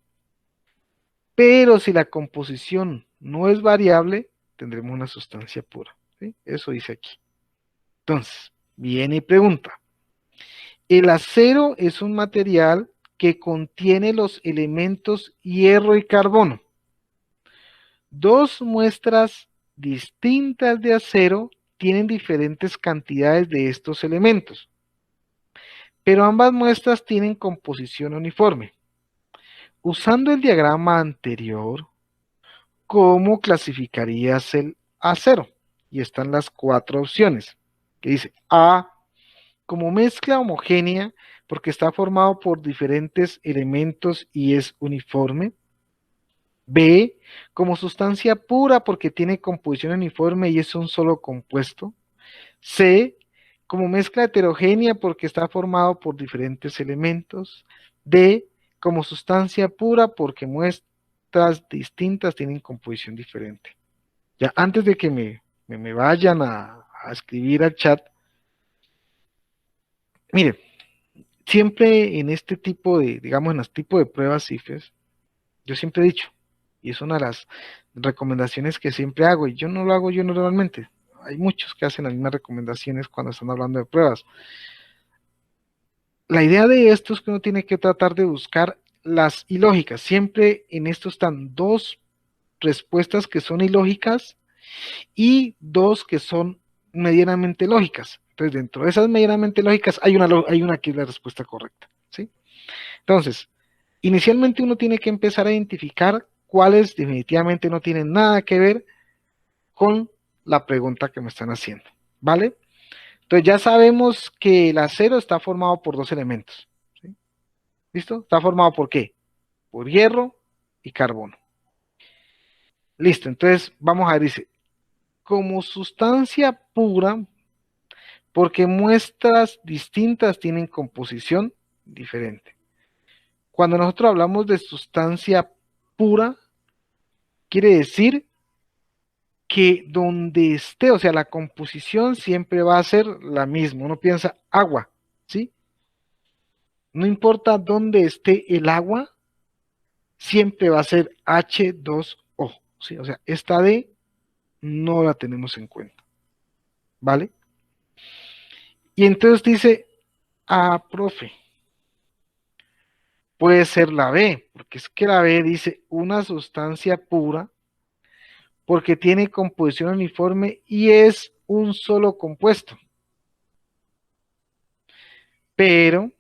Pero si la composición no es variable, tendremos una sustancia pura, ¿sí? Eso dice aquí. Entonces, viene y pregunta, el acero es un material que contiene los elementos hierro y carbono. Dos muestras distintas de acero tienen diferentes cantidades de estos elementos, pero ambas muestras tienen composición uniforme. Usando el diagrama anterior, ¿cómo clasificarías el acero? Y están las cuatro opciones, que dice A, como mezcla homogénea, porque está formado por diferentes elementos y es uniforme. B, como sustancia pura, porque tiene composición uniforme y es un solo compuesto. C, como mezcla heterogénea, porque está formado por diferentes elementos. D, como sustancia pura, porque muestras distintas tienen composición diferente. Ya antes de que me vayan a escribir al chat, mire, siempre en este tipo de, digamos, en los tipos de pruebas CIFES, yo siempre he dicho, y es una de las recomendaciones que siempre hago, y yo no lo hago yo normalmente, hay muchos que hacen las mismas recomendaciones cuando están hablando de pruebas. La idea de esto es que uno tiene que tratar de buscar las ilógicas. Siempre en esto están dos respuestas que son ilógicas y dos que son medianamente lógicas. Entonces, dentro de esas medianamente lógicas hay una que es la respuesta correcta, ¿sí? Entonces, inicialmente uno tiene que empezar a identificar cuáles definitivamente no tienen nada que ver con la pregunta que me están haciendo, ¿vale? Entonces ya sabemos que el acero está formado por dos elementos, ¿sí? ¿Listo? ¿Está formado por qué? Por hierro y carbono. Listo, entonces vamos a ver, dice, como sustancia pura, porque muestras distintas tienen composición diferente. Cuando nosotros hablamos de sustancia pura, quiere decir que donde esté, o sea, la composición siempre va a ser la misma. Uno piensa agua, ¿sí? No importa dónde esté el agua, siempre va a ser H2O, ¿sí? O sea, esta D no la tenemos en cuenta, ¿vale? Y entonces dice, profe, puede ser la B, porque es que la B dice una sustancia pura, porque tiene composición uniforme y es un solo compuesto. Pero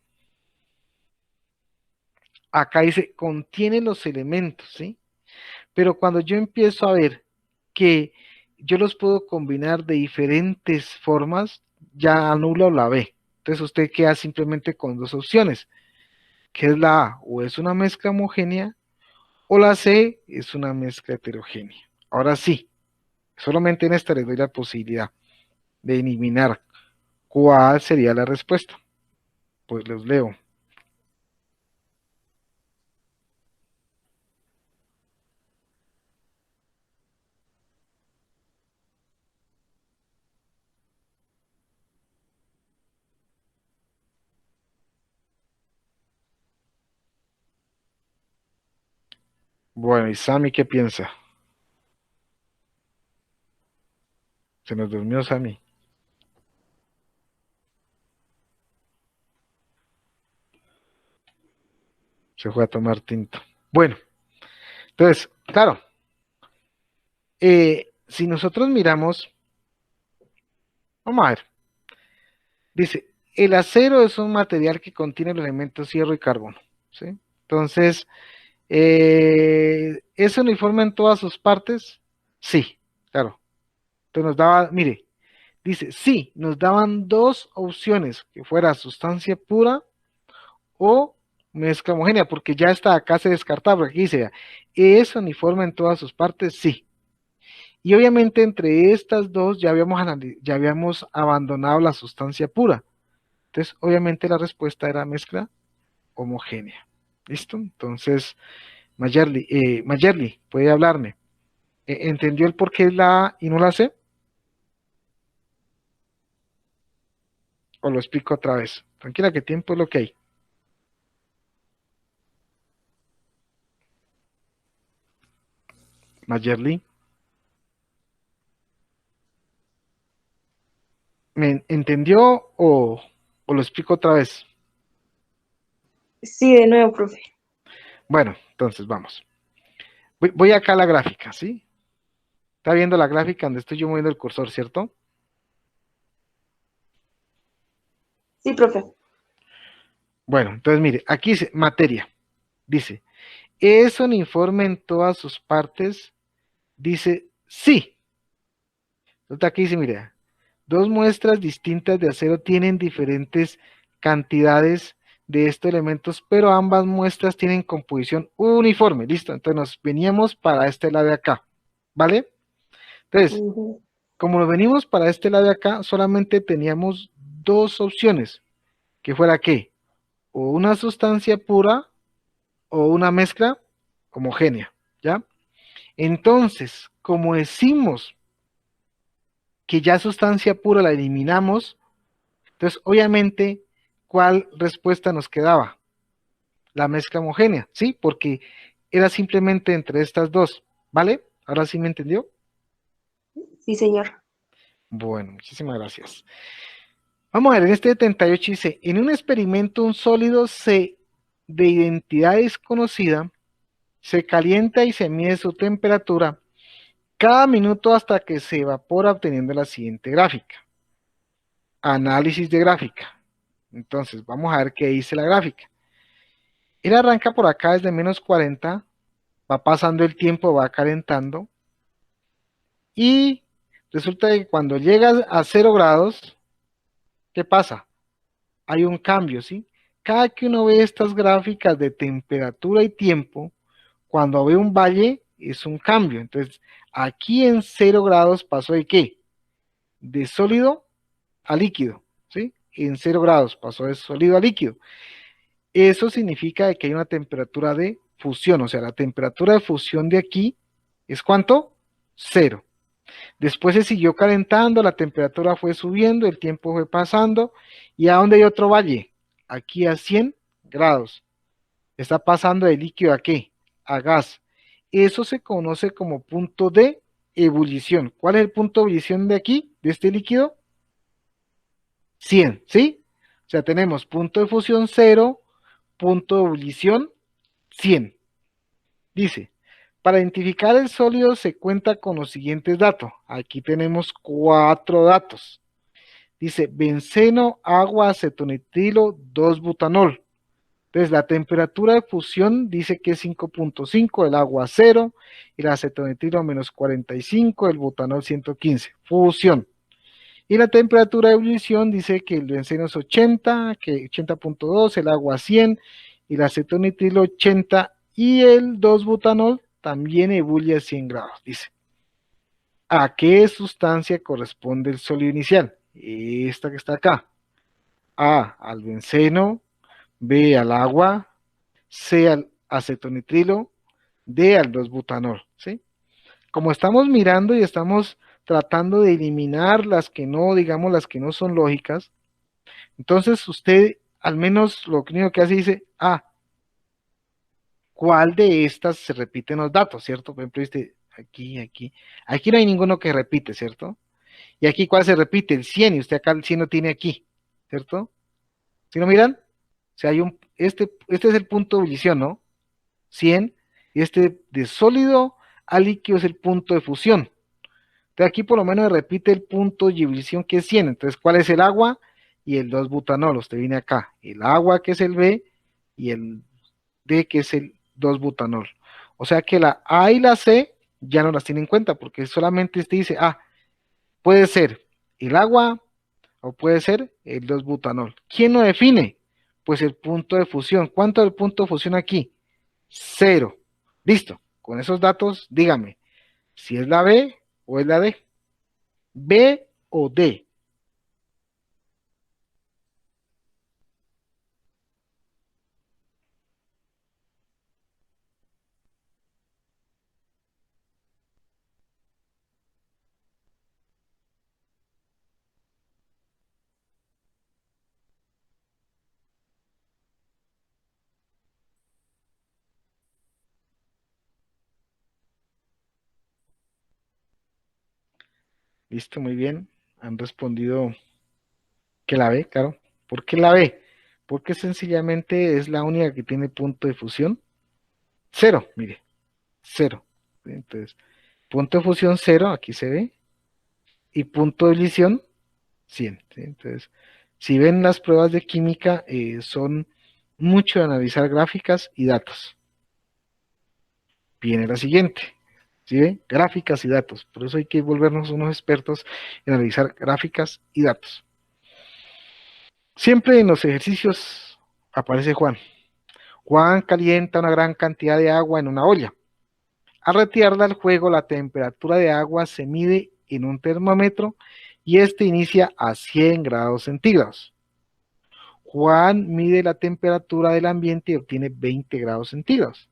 acá dice, contiene los elementos, ¿sí? Pero cuando yo empiezo a ver que yo los puedo combinar de diferentes formas, ya anulo la B. Entonces usted queda simplemente con dos opciones, que es la A, o es una mezcla homogénea, o la C es una mezcla heterogénea. Ahora sí, solamente en esta les doy la posibilidad de eliminar cuál sería la respuesta. Pues los leo. Bueno, ¿y Sammy qué piensa? Se nos durmió Sammy. Se fue a tomar tinto. Bueno, entonces, claro, si nosotros miramos, vamos a ver, dice, el acero es un material que contiene los elementos hierro y carbono, ¿sí? Entonces, ¿es uniforme en todas sus partes? Sí, claro. Entonces nos daba, mire, dice, sí, nos daban dos opciones, que fuera sustancia pura o mezcla homogénea, porque ya está acá se descartaba, porque aquí dice, vea, ¿es uniforme en todas sus partes? Sí. Y obviamente entre estas dos ya habíamos abandonado la sustancia pura. Entonces, obviamente la respuesta era mezcla homogénea. ¿Listo? Entonces, Mayerly, puede hablarme. ¿Entendió el por qué es la A y no la C? O lo explico otra vez. Tranquila, que tiempo es lo que hay. Mayerly, ¿me entendió o lo explico otra vez? Sí, de nuevo, profe. Bueno, entonces vamos. Voy acá a la gráfica, ¿sí? Está viendo la gráfica donde estoy yo moviendo el cursor, ¿cierto? Sí, profe. Bueno, entonces mire, aquí dice materia. Dice, ¿es uniforme en todas sus partes? Dice, sí. Entonces aquí dice, mire, dos muestras distintas de acero tienen diferentes cantidades de estos elementos, pero ambas muestras tienen composición uniforme. Listo, entonces nos veníamos para este lado de acá, ¿vale? Entonces, Ujú. como nos venimos para este lado de acá, solamente teníamos dos opciones, que fuera qué, o una sustancia pura o una mezcla homogénea, ¿ya? Entonces, como decimos que ya sustancia pura la eliminamos, entonces obviamente, ¿cuál respuesta nos quedaba? La mezcla homogénea, ¿sí? Porque era simplemente entre estas dos, ¿vale? Ahora sí me entendió. Sí, señor. Bueno, muchísimas gracias. Vamos a ver, en este 78 dice, en un experimento un sólido de identidad desconocida se calienta y se mide su temperatura cada minuto hasta que se evapora obteniendo la siguiente gráfica. Análisis de gráfica. Entonces, vamos a ver qué dice la gráfica. Él arranca por acá desde -40, va pasando el tiempo, va calentando, y resulta que cuando llega a 0 grados, ¿qué pasa? Hay un cambio, ¿sí? Cada que uno ve estas gráficas de temperatura y tiempo, cuando ve un valle, es un cambio. Entonces, aquí en 0 grados pasó de ¿qué? De sólido a líquido, ¿sí? En 0 grados pasó de sólido a líquido. Eso significa que hay una temperatura de fusión, o sea, la temperatura de fusión de aquí es ¿cuánto? 0. Después se siguió calentando, la temperatura fue subiendo, el tiempo fue pasando, ¿y a dónde hay otro valle? Aquí a 100 grados. Está pasando de líquido a ¿qué? A gas. Eso se conoce como punto de ebullición. ¿Cuál es el punto de ebullición de aquí, de este líquido? 100, ¿sí? O sea, tenemos punto de fusión 0, punto de ebullición 100. Dice, para identificar el sólido se cuenta con los siguientes datos. Aquí tenemos 4 datos. Dice, benceno, agua, acetonitrilo, 2-butanol. Entonces, la temperatura de fusión dice que es 5.5, el agua 0, el acetonitrilo -45, el butanol 115. Fusión. Y la temperatura de ebullición dice que el benceno es 80, que 80.2, el agua 100, y el acetonitrilo 80, y el 2-butanol también ebulle a 100 grados, dice. ¿A qué sustancia corresponde el sólido inicial? Esta que está acá. A, al benceno, B, al agua, C, al acetonitrilo, D, al 2-butanol, ¿sí? Como estamos mirando y estamos tratando de eliminar las que no, digamos, las que no son lógicas, entonces usted al menos lo único que hace dice, ¿cuál de estas se repiten los datos, cierto? Por ejemplo, este, aquí no hay ninguno que repite, ¿cierto? Y aquí, ¿cuál se repite? El 100, y usted acá el 100 lo tiene aquí, ¿cierto? ¿Sí lo miran? O sea, este es el punto de ebullición, ¿no? 100, y este de sólido a líquido es el punto de fusión. Entonces aquí por lo menos repite el punto de ebullición que es 100. Entonces, ¿cuál es el agua? Y el 2-butanol. Usted viene acá. El agua que es el B y el D que es el 2-butanol. O sea que la A y la C ya no las tiene en cuenta porque solamente usted dice, puede ser el agua o puede ser el 2-butanol. ¿Quién lo define? Pues el punto de fusión. ¿Cuánto es el punto de fusión aquí? 0. Listo. Con esos datos, dígame si es la B o es la D. B o D. Listo, muy bien. Han respondido que la B, claro. ¿Por qué la B? Porque sencillamente es la única que tiene punto de fusión. 0, mire, 0. Entonces, punto de fusión 0, aquí se ve. Y punto de ebullición 100. ¿Sí? Entonces, si ven las pruebas de química, son mucho de analizar gráficas y datos. Viene la siguiente, ¿sí ve? Gráficas y datos. Por eso hay que volvernos unos expertos en analizar gráficas y datos. Siempre en los ejercicios aparece Juan. Juan calienta una gran cantidad de agua en una olla. Al retirarla al fuego, la temperatura de agua se mide en un termómetro y este inicia a 100 grados centígrados. Juan mide la temperatura del ambiente y obtiene 20 grados centígrados.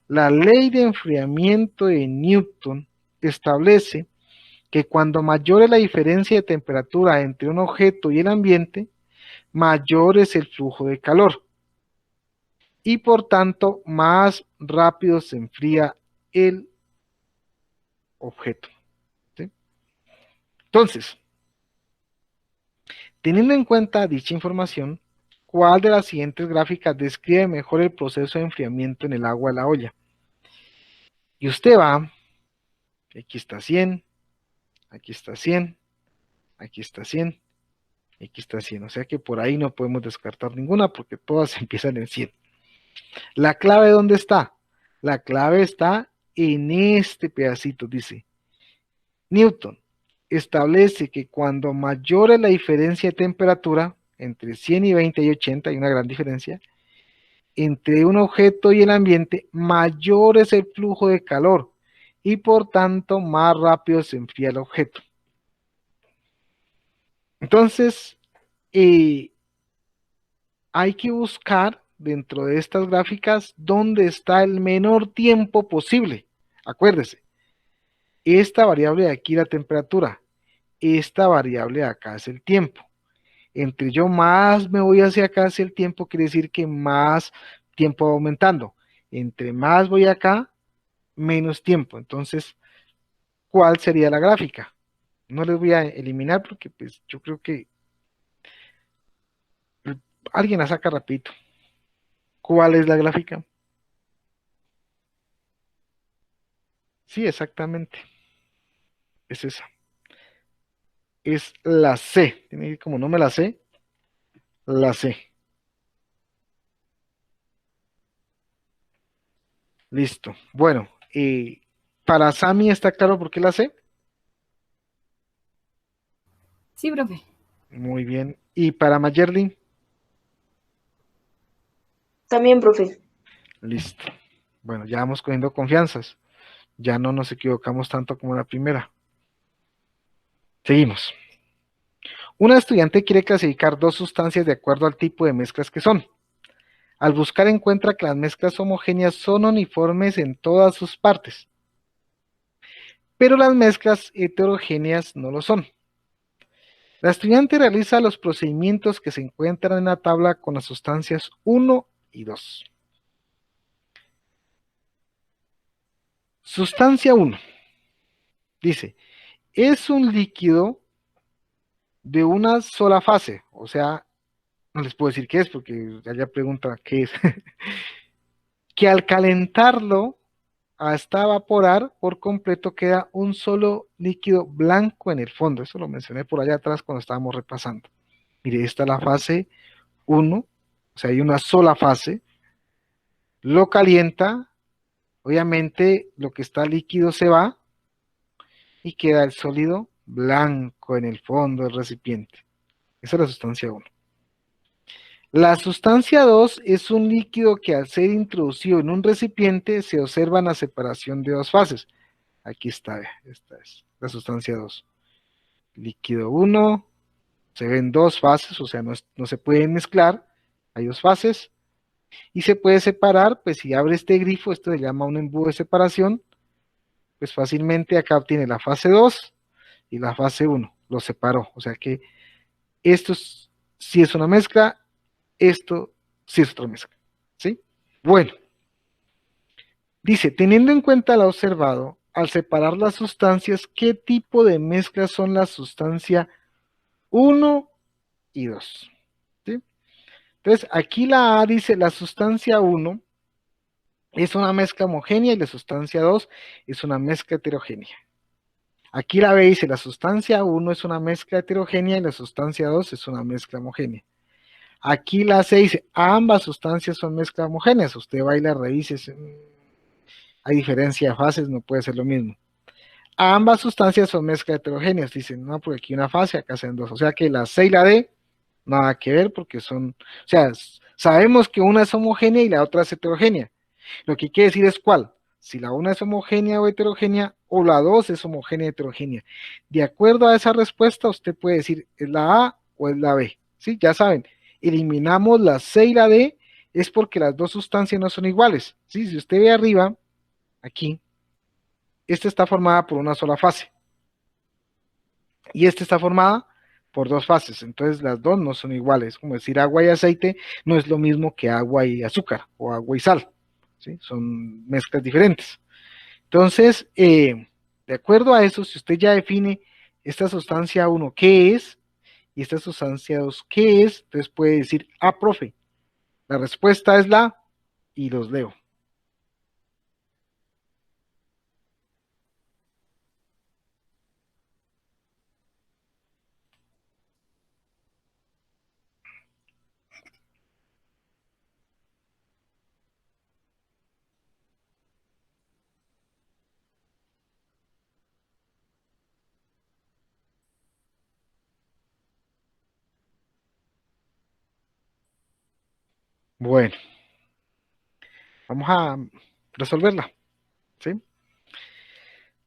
La ley de enfriamiento de Newton establece que cuando mayor es la diferencia de temperatura entre un objeto y el ambiente, mayor es el flujo de calor y por tanto más rápido se enfría el objeto. ¿Sí? Entonces, teniendo en cuenta dicha información, ¿cuál de las siguientes gráficas describe mejor el proceso de enfriamiento en el agua de la olla? Y usted va, aquí está 100, aquí está 100, aquí está 100, aquí está 100. O sea que por ahí no podemos descartar ninguna porque todas empiezan en 100. ¿La clave dónde está? La clave está en este pedacito, dice. Newton establece que cuando mayor es la diferencia de temperatura, entre 100 y 20 y 80, hay una gran diferencia, entre un objeto y el ambiente, mayor es el flujo de calor y por tanto más rápido se enfría el objeto. Entonces, hay que buscar dentro de estas gráficas dónde está el menor tiempo posible. Acuérdese, esta variable de aquí la temperatura, esta variable de acá es el tiempo. Entre yo más me voy hacia acá hacia el tiempo, quiere decir que más tiempo va aumentando. Entre más voy acá, menos tiempo. Entonces, ¿cuál sería la gráfica? No les voy a eliminar porque pues yo creo que alguien la saca rapidito. ¿Cuál es la gráfica? Sí, exactamente. Es esa. Es la C. Tiene que, como no me la sé, la C. Listo. Bueno, para Sami está claro por qué la C. Sí, profe. Muy bien. ¿Y para Mayerly? También, profe. Listo. Bueno, ya vamos cogiendo confianzas. Ya no nos equivocamos tanto como la primera. Seguimos. Una estudiante quiere clasificar dos sustancias de acuerdo al tipo de mezclas que son. Al buscar encuentra que las mezclas homogéneas son uniformes en todas sus partes, pero las mezclas heterogéneas no lo son. La estudiante realiza los procedimientos que se encuentran en la tabla con las sustancias 1 y 2. Sustancia 1. Dice, es un líquido de una sola fase, o sea, no les puedo decir qué es porque allá pregunta qué es, que al calentarlo hasta evaporar por completo queda un solo líquido blanco en el fondo. Eso lo mencioné por allá atrás cuando estábamos repasando. Mire, esta es la fase 1, o sea, hay una sola fase, lo calienta, obviamente lo que está líquido se va y queda el sólido blanco en el fondo del recipiente. Esa es la sustancia 1. La sustancia 2 es un líquido que al ser introducido en un recipiente se observa la separación de dos fases. Aquí está, esta es la sustancia 2. Líquido 1, se ven dos fases, o sea, no se pueden mezclar, hay dos fases, y se puede separar, pues si abre este grifo, esto se llama un embudo de separación, pues fácilmente acá obtiene la fase 2 y la fase 1, lo separó, o sea que esto sí es una mezcla, esto sí es otra mezcla, ¿sí? Bueno, dice, teniendo en cuenta lo observado, al separar las sustancias, ¿qué tipo de mezclas son la sustancia 1 y 2? ¿Sí? Entonces, aquí la A dice, la sustancia 1 es una mezcla homogénea y la sustancia 2 es una mezcla heterogénea. Aquí la B dice, la sustancia 1 es una mezcla heterogénea y la sustancia 2 es una mezcla homogénea. Aquí la C dice, ambas sustancias son mezclas homogéneas. Usted va y la revise. Hay diferencia de fases, no puede ser lo mismo. Ambas sustancias son mezclas heterogéneas. Dicen, no, porque aquí una fase, acá hacen dos. O sea que la C y la D, nada que ver porque son, o sea, sabemos que una es homogénea y la otra es heterogénea. Lo que quiere decir es cuál. Si la una es homogénea o heterogénea, o la dos es homogénea o heterogénea. De acuerdo a esa respuesta, usted puede decir, ¿es la A o es la B? ¿Sí? Ya saben, eliminamos la C y la D, es porque las dos sustancias no son iguales. ¿Sí? Si usted ve arriba, aquí, esta está formada por una sola fase. Y esta está formada por dos fases. Entonces las dos no son iguales. Como decir agua y aceite no es lo mismo que agua y azúcar o agua y sal. ¿Sí? Son mezclas diferentes. Entonces, de acuerdo a eso, si usted ya define esta sustancia 1 qué es y esta sustancia 2 qué es, entonces puede decir, ah, profe, la respuesta es la, y los leo. Bueno, vamos a resolverla, ¿sí?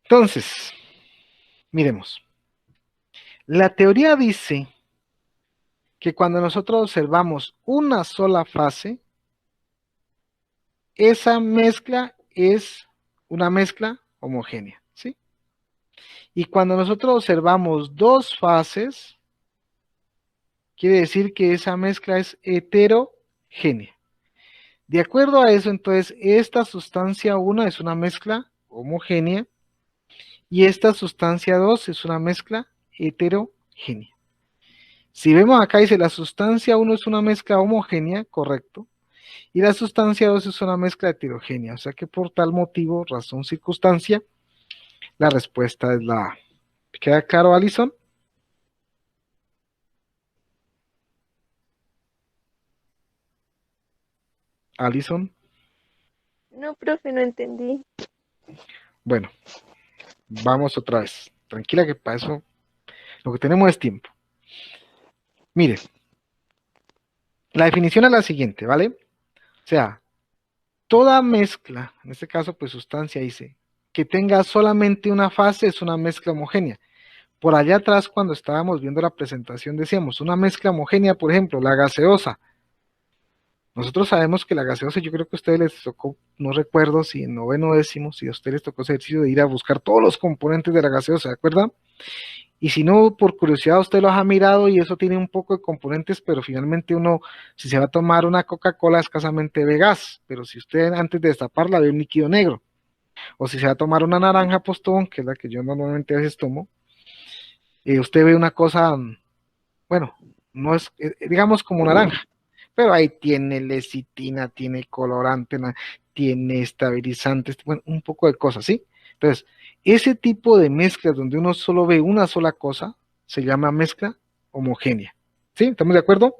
Entonces, miremos. La teoría dice que cuando nosotros observamos una sola fase, esa mezcla es una mezcla homogénea, ¿sí? Y cuando nosotros observamos dos fases, quiere decir que esa mezcla es heterogénea. De acuerdo a eso, entonces, esta sustancia 1 es una mezcla homogénea y esta sustancia 2 es una mezcla heterogénea. Si vemos acá dice la sustancia 1 es una mezcla homogénea, correcto, y la sustancia 2 es una mezcla heterogénea, o sea que por tal motivo, razón, circunstancia, la respuesta es la A. ¿Queda claro, Alison? Alison, No, profe, no entendí. bueno, vamos otra vez. Tranquila que para eso lo que tenemos es tiempo. Mire, la definición es la siguiente, ¿vale? O sea, toda mezcla, en este caso pues sustancia dice, que tenga solamente una fase es una mezcla homogénea. Por allá atrás cuando estábamos viendo la presentación decíamos, una mezcla homogénea, por ejemplo, la gaseosa. Nosotros sabemos que la gaseosa, yo creo que a ustedes les tocó, no recuerdo si en noveno o décimo, si a ustedes les tocó ese ejercicio de ir a buscar todos los componentes de la gaseosa, ¿de acuerdo? Y si no, por curiosidad usted los ha mirado y eso tiene un poco de componentes, pero finalmente uno, si se va a tomar una Coca-Cola, escasamente ve gas, pero si usted antes de destaparla ve un líquido negro, o si se va a tomar una naranja postón, que es la que yo normalmente a veces tomo, usted ve una cosa, bueno, no es, digamos como naranja, pero ahí tiene lecitina, tiene colorante, tiene estabilizantes, bueno, un poco de cosas, ¿sí? Entonces, ese tipo de mezclas donde uno solo ve una sola cosa, se llama mezcla homogénea, ¿sí? ¿Estamos de acuerdo?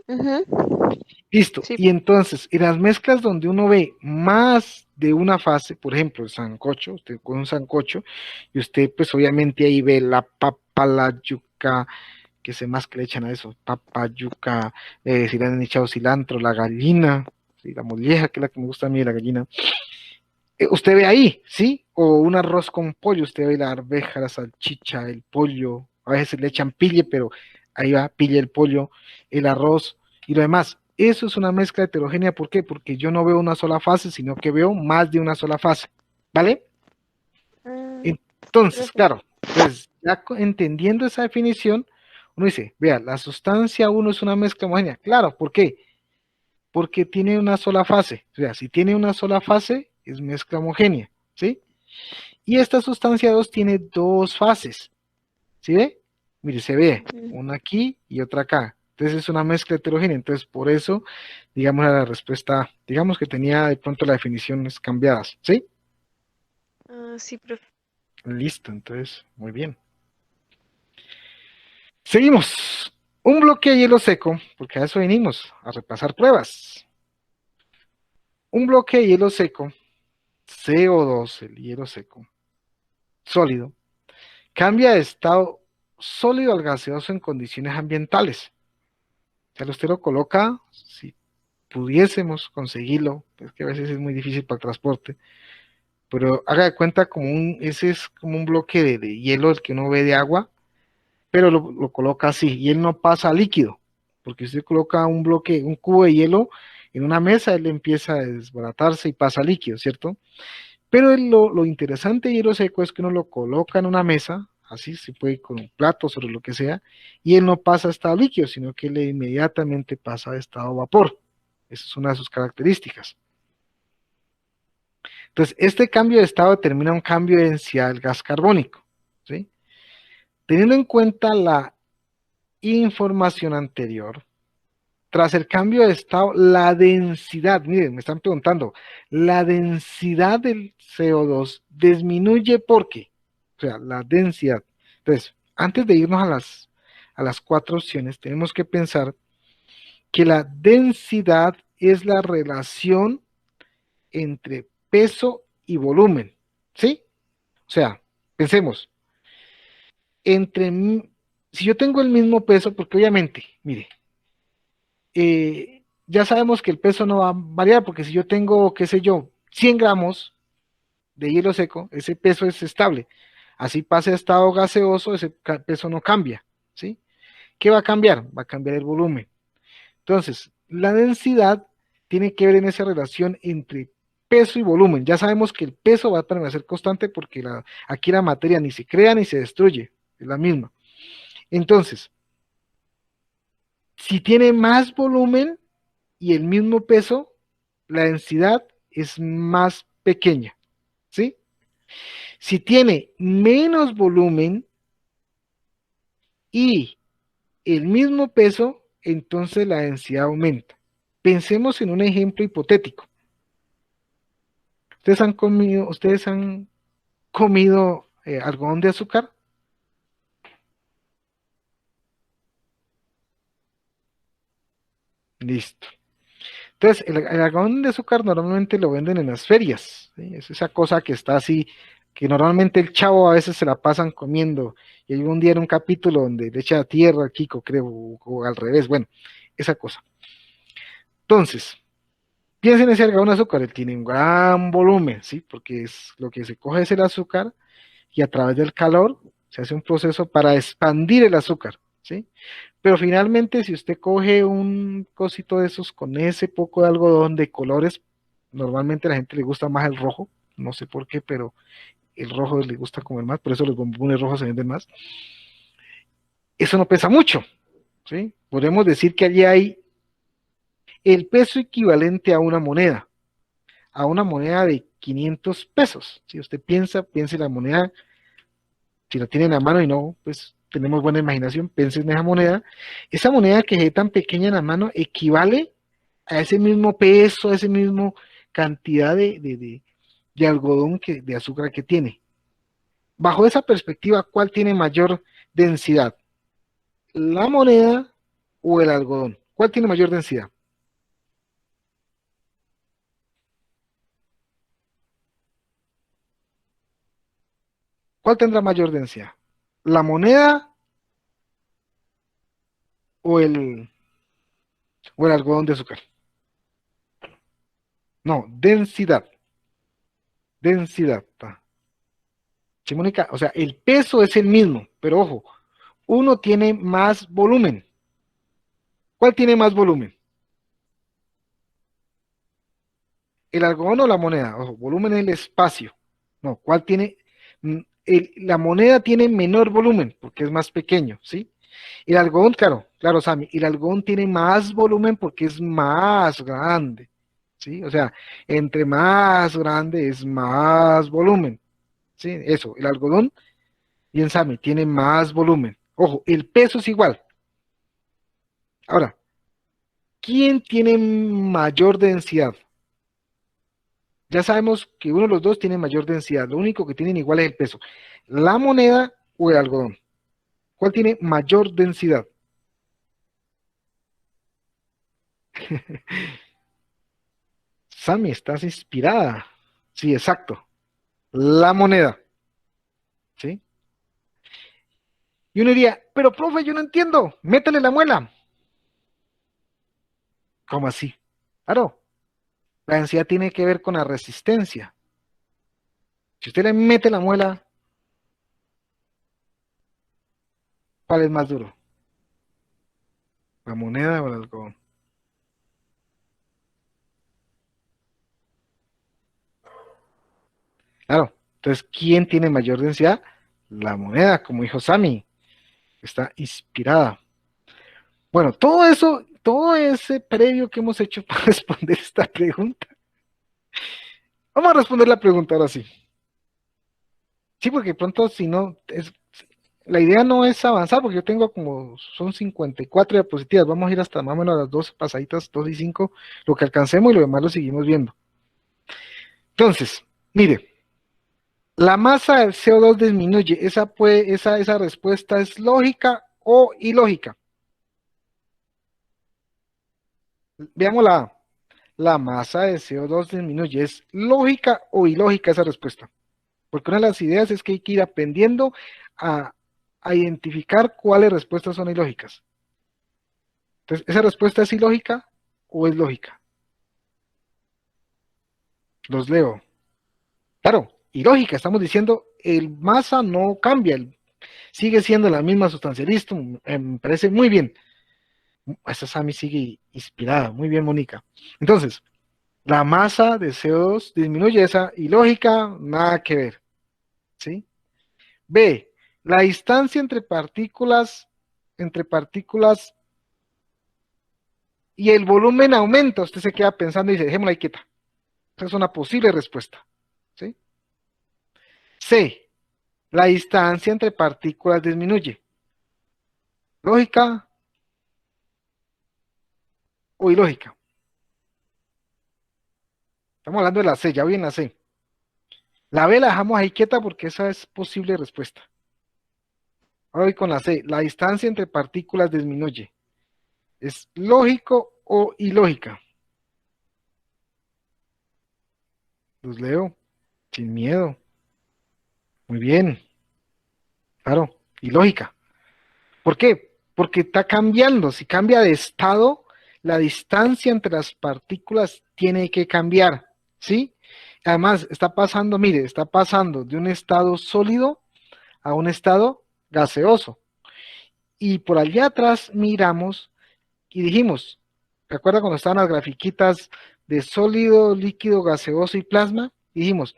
Ujú. Listo. Sí. Y entonces, en las mezclas donde uno ve más de una fase, por ejemplo, el sancocho, usted con un sancocho, y usted pues obviamente ahí ve la papa, la yuca, que sé más que le echan a eso, papa, yuca, si le han echado cilantro, la gallina, ¿sí? La molleja, que es la que me gusta a mí, la gallina. Usted ve ahí, ¿sí? O un arroz con pollo, usted ve la arveja, la salchicha, el pollo, a veces le echan pille, pero ahí va, pille el pollo, el arroz y lo demás. Eso es una mezcla heterogénea, ¿por qué? Porque yo no veo una sola fase, sino que veo más de una sola fase, ¿vale? Entonces, Profe. claro, entonces ya entendiendo esa definición, uno dice, vea, la sustancia uno es una mezcla homogénea. Claro, ¿por qué? Porque tiene una sola fase. O sea, si tiene una sola fase, es mezcla homogénea, ¿sí? Y esta sustancia 2 tiene dos fases, ¿sí ve? Mire, se ve Ujú. una aquí y otra acá. Entonces es una mezcla heterogénea. Entonces, por eso, digamos, la respuesta, digamos que tenía de pronto las definiciones cambiadas, ¿sí? Sí, profe. Listo, entonces, muy bien. Seguimos. Un bloque de hielo seco, porque a eso venimos, a repasar pruebas. Un bloque de hielo seco, CO2, el hielo seco, sólido, cambia de estado sólido al gaseoso en condiciones ambientales. O sea, usted lo coloca, si pudiésemos conseguirlo, es que a veces es muy difícil para el transporte, pero haga de cuenta ese es como un bloque de hielo el que uno ve de agua, pero lo coloca así, y él no pasa a líquido, porque si usted coloca un bloque, un cubo de hielo en una mesa, él empieza a desbaratarse y pasa a líquido, ¿cierto? Pero lo interesante de hielo seco es que uno lo coloca en una mesa, así se puede con un plato sobre lo que sea, y él no pasa a estado líquido, sino que él inmediatamente pasa a estado vapor. Esa es una de sus características. Entonces, este cambio de estado determina un cambio de densidad del gas carbónico, ¿sí? Teniendo en cuenta la información anterior, tras el cambio de estado, la densidad, miren, me están preguntando, la densidad del CO2 disminuye ¿por qué? O sea, la densidad. Entonces, antes de irnos a las cuatro opciones, tenemos que pensar que la densidad es la relación entre peso y volumen, ¿sí? O sea, pensemos, entre, si yo tengo el mismo peso, porque obviamente, mire, ya sabemos que el peso no va a variar, porque si yo tengo, qué sé yo, 100 gramos de hielo seco, ese peso es estable. Así pase a estado gaseoso, ese peso no cambia, ¿sí? ¿Qué va a cambiar? Va a cambiar el volumen. Entonces, la densidad tiene que ver en esa relación entre peso y volumen. Ya sabemos que el peso va a permanecer constante porque aquí la materia ni se crea ni se destruye, es la misma. Entonces, si tiene más volumen y el mismo peso, la densidad es más pequeña, ¿sí? Si tiene menos volumen y el mismo peso, entonces la densidad aumenta. Pensemos en un ejemplo hipotético. Ustedes han comido algodón de azúcar? Listo. Entonces, el algodón de azúcar normalmente lo venden en las ferias, ¿sí? Es esa cosa que está así, que normalmente el chavo a veces se la pasan comiendo. Y hay un día en un capítulo donde le echa tierra a Kiko, creo, o al revés, bueno, esa cosa. Entonces, piensen en ese algodón de azúcar, él tiene un gran volumen, ¿sí? Porque es lo que se coge es el azúcar y a través del calor se hace un proceso para expandir el azúcar, ¿sí? Pero finalmente, si usted coge un cosito de esos con ese poco de algodón de colores, normalmente a la gente le gusta más el rojo, no sé por qué, pero el rojo le gusta comer más, por eso los bombones rojos se venden más. Eso no pesa mucho, ¿sí? Podemos decir que allí hay el peso equivalente a una moneda de 500 pesos. Si usted piense la moneda, si la tiene en la mano y no, pues tenemos buena imaginación, piense en esa moneda que es tan pequeña en la mano equivale a ese mismo peso, a ese mismo cantidad de algodón de azúcar que tiene. Bajo esa perspectiva, ¿cuál tiene mayor densidad? ¿La moneda o el algodón? ¿Cuál tiene mayor densidad? ¿Cuál tendrá mayor densidad? ¿La moneda o el algodón de azúcar? No, densidad. Densidad. ¿Sí, Mónica? O sea, el peso es el mismo, pero ojo, uno tiene más volumen. ¿Cuál tiene más volumen? ¿El algodón o la moneda? Ojo, volumen es el espacio. No, ¿cuál tiene? La moneda tiene menor volumen porque es más pequeño, ¿sí? El algodón, claro, claro, Sammy, el algodón tiene más volumen porque es más grande, ¿sí? O sea, entre más grande es más volumen, ¿sí? Eso, el algodón, bien, Sammy, tiene más volumen. Ojo, el peso es igual. Ahora, ¿quién tiene mayor densidad? Ya sabemos que uno de los dos tiene mayor densidad. Lo único que tienen igual es el peso. ¿La moneda o el algodón? ¿Cuál tiene mayor densidad? Sammy, estás inspirada. Sí, exacto. La moneda. ¿Sí? Y uno diría, pero profe, yo no entiendo. Métele la muela. ¿Cómo así? Claro, la densidad tiene que ver con la resistencia. Si usted le mete la muela, ¿cuál es más duro? ¿La moneda o el algodón? Claro. Entonces, ¿quién tiene mayor densidad? La moneda, como dijo Sammy. Está inspirada. Bueno, todo eso, todo ese previo que hemos hecho para responder esta pregunta. Vamos a responder la pregunta ahora sí. Sí, porque pronto si no, la idea no es avanzar, porque yo tengo como, son 54 diapositivas, vamos a ir hasta más o menos a las 2 pasaditas, 2 y 5, lo que alcancemos y lo demás lo seguimos viendo. Entonces, mire, la masa del CO2 disminuye, esa respuesta es lógica o ilógica. Veamos la A. La masa de CO2 disminuye, ¿es lógica o ilógica esa respuesta? Porque una de las ideas es que hay que ir aprendiendo a, a identificar cuáles respuestas son ilógicas. Entonces, ¿esa respuesta es ilógica o es lógica? Los leo. Claro, ilógica, estamos diciendo, el masa no cambia, sigue siendo la misma sustancia. Listo, me parece muy bien. Esta Sami sigue inspirada, muy bien, Mónica. Entonces, la masa de CO2 disminuye, esa ilógica, nada que ver. ¿Sí? B, la distancia entre partículas y el volumen aumenta. Usted se queda pensando y dice, dejémosla ahí quieta. Esa es una posible respuesta. ¿Sí? C, la distancia entre partículas disminuye. ¿Lógica o ilógica? Estamos hablando de la C, ya voy en la C. La B la dejamos ahí quieta porque esa es posible respuesta. Ahora voy con la C. La distancia entre partículas disminuye. ¿Es lógico o ilógica? Los leo sin miedo. Muy bien, claro, ilógica. ¿Por qué? Porque está cambiando. Si cambia de estado, la distancia entre las partículas tiene que cambiar, ¿sí? Además, está pasando, mire, está pasando de un estado sólido a un estado gaseoso. Y por allá atrás miramos y dijimos, ¿recuerda cuando estaban las grafiquitas de sólido, líquido, gaseoso y plasma? Dijimos,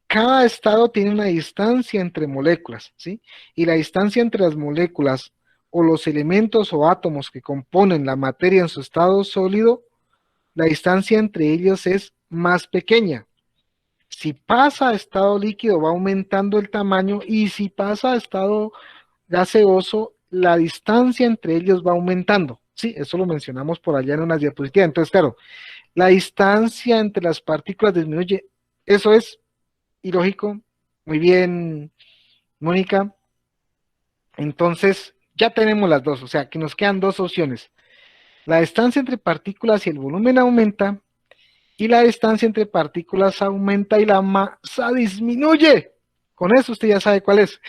cada estado tiene una distancia entre moléculas, ¿sí? Y la distancia entre las moléculas o los elementos o átomos que componen la materia en su estado sólido, la distancia entre ellos es más pequeña. Si pasa a estado líquido va aumentando el tamaño y si pasa a estado gaseoso, la distancia entre ellos va aumentando. Sí, eso lo mencionamos por allá en unas diapositivas. Entonces, claro, la distancia entre las partículas disminuye. Eso es ilógico. Muy bien, Mónica. Entonces, ya tenemos las dos, o sea, que nos quedan dos opciones. La distancia entre partículas y el volumen aumenta, y la distancia entre partículas aumenta y la masa disminuye. Con eso usted ya sabe cuál es.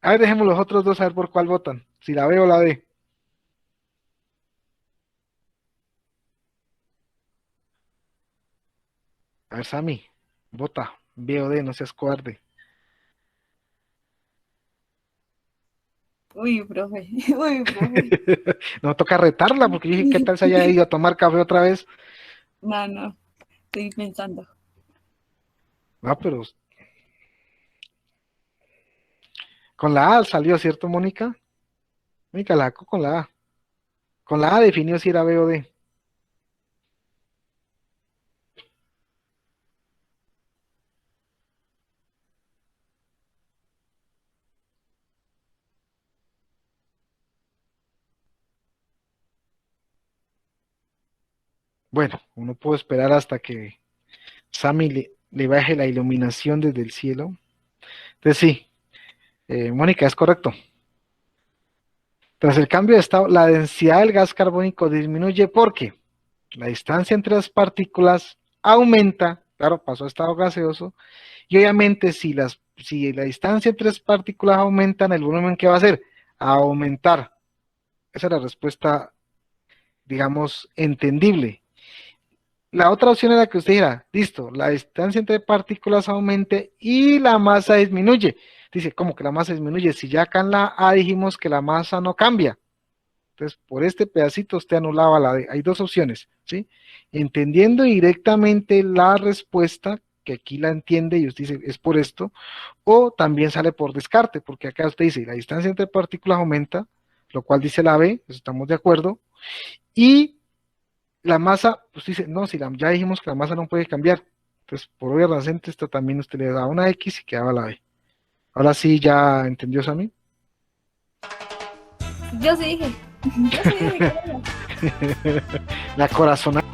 A ver, dejemos los otros dos a ver por cuál votan, si la B o la D. A ver, Sammy, vota, B o D, no seas cobarde. Uy, profe. Uy, profe. No toca retarla porque yo dije, ¿qué tal se haya ido a tomar café otra vez? No, no. Estoy pensando. No, pero con la A salió, ¿cierto, Mónica? Mónica la sacó con la A. Con la A definió si era B o D. Bueno, uno puede esperar hasta que Sammy le baje la iluminación desde el cielo. Entonces sí, Mónica, es correcto. Tras el cambio de estado, la densidad del gas carbónico disminuye porque la distancia entre las partículas aumenta, claro, pasó a estado gaseoso, y obviamente si la distancia entre las partículas aumenta, el volumen, ¿qué va a hacer? A aumentar. Esa es la respuesta, digamos, entendible. La otra opción era que usted dijera, listo, la distancia entre partículas aumente y la masa disminuye. Dice, ¿cómo que la masa disminuye? Si ya acá en la A dijimos que la masa no cambia. Entonces, por este pedacito usted anulaba la D. Hay dos opciones, ¿sí? Entendiendo directamente la respuesta, que aquí la entiende y usted dice, es por esto, o también sale por descarte, porque acá usted dice, la distancia entre partículas aumenta, lo cual dice la B, pues estamos de acuerdo, y la masa, pues dice, no, si ya dijimos que la masa no puede cambiar, entonces por obvia razón, esto también usted le da una X y quedaba la B. Ahora sí, ¿ya entendió, Sammy? Yo sí dije. Yo sí dije que era. La corazonada.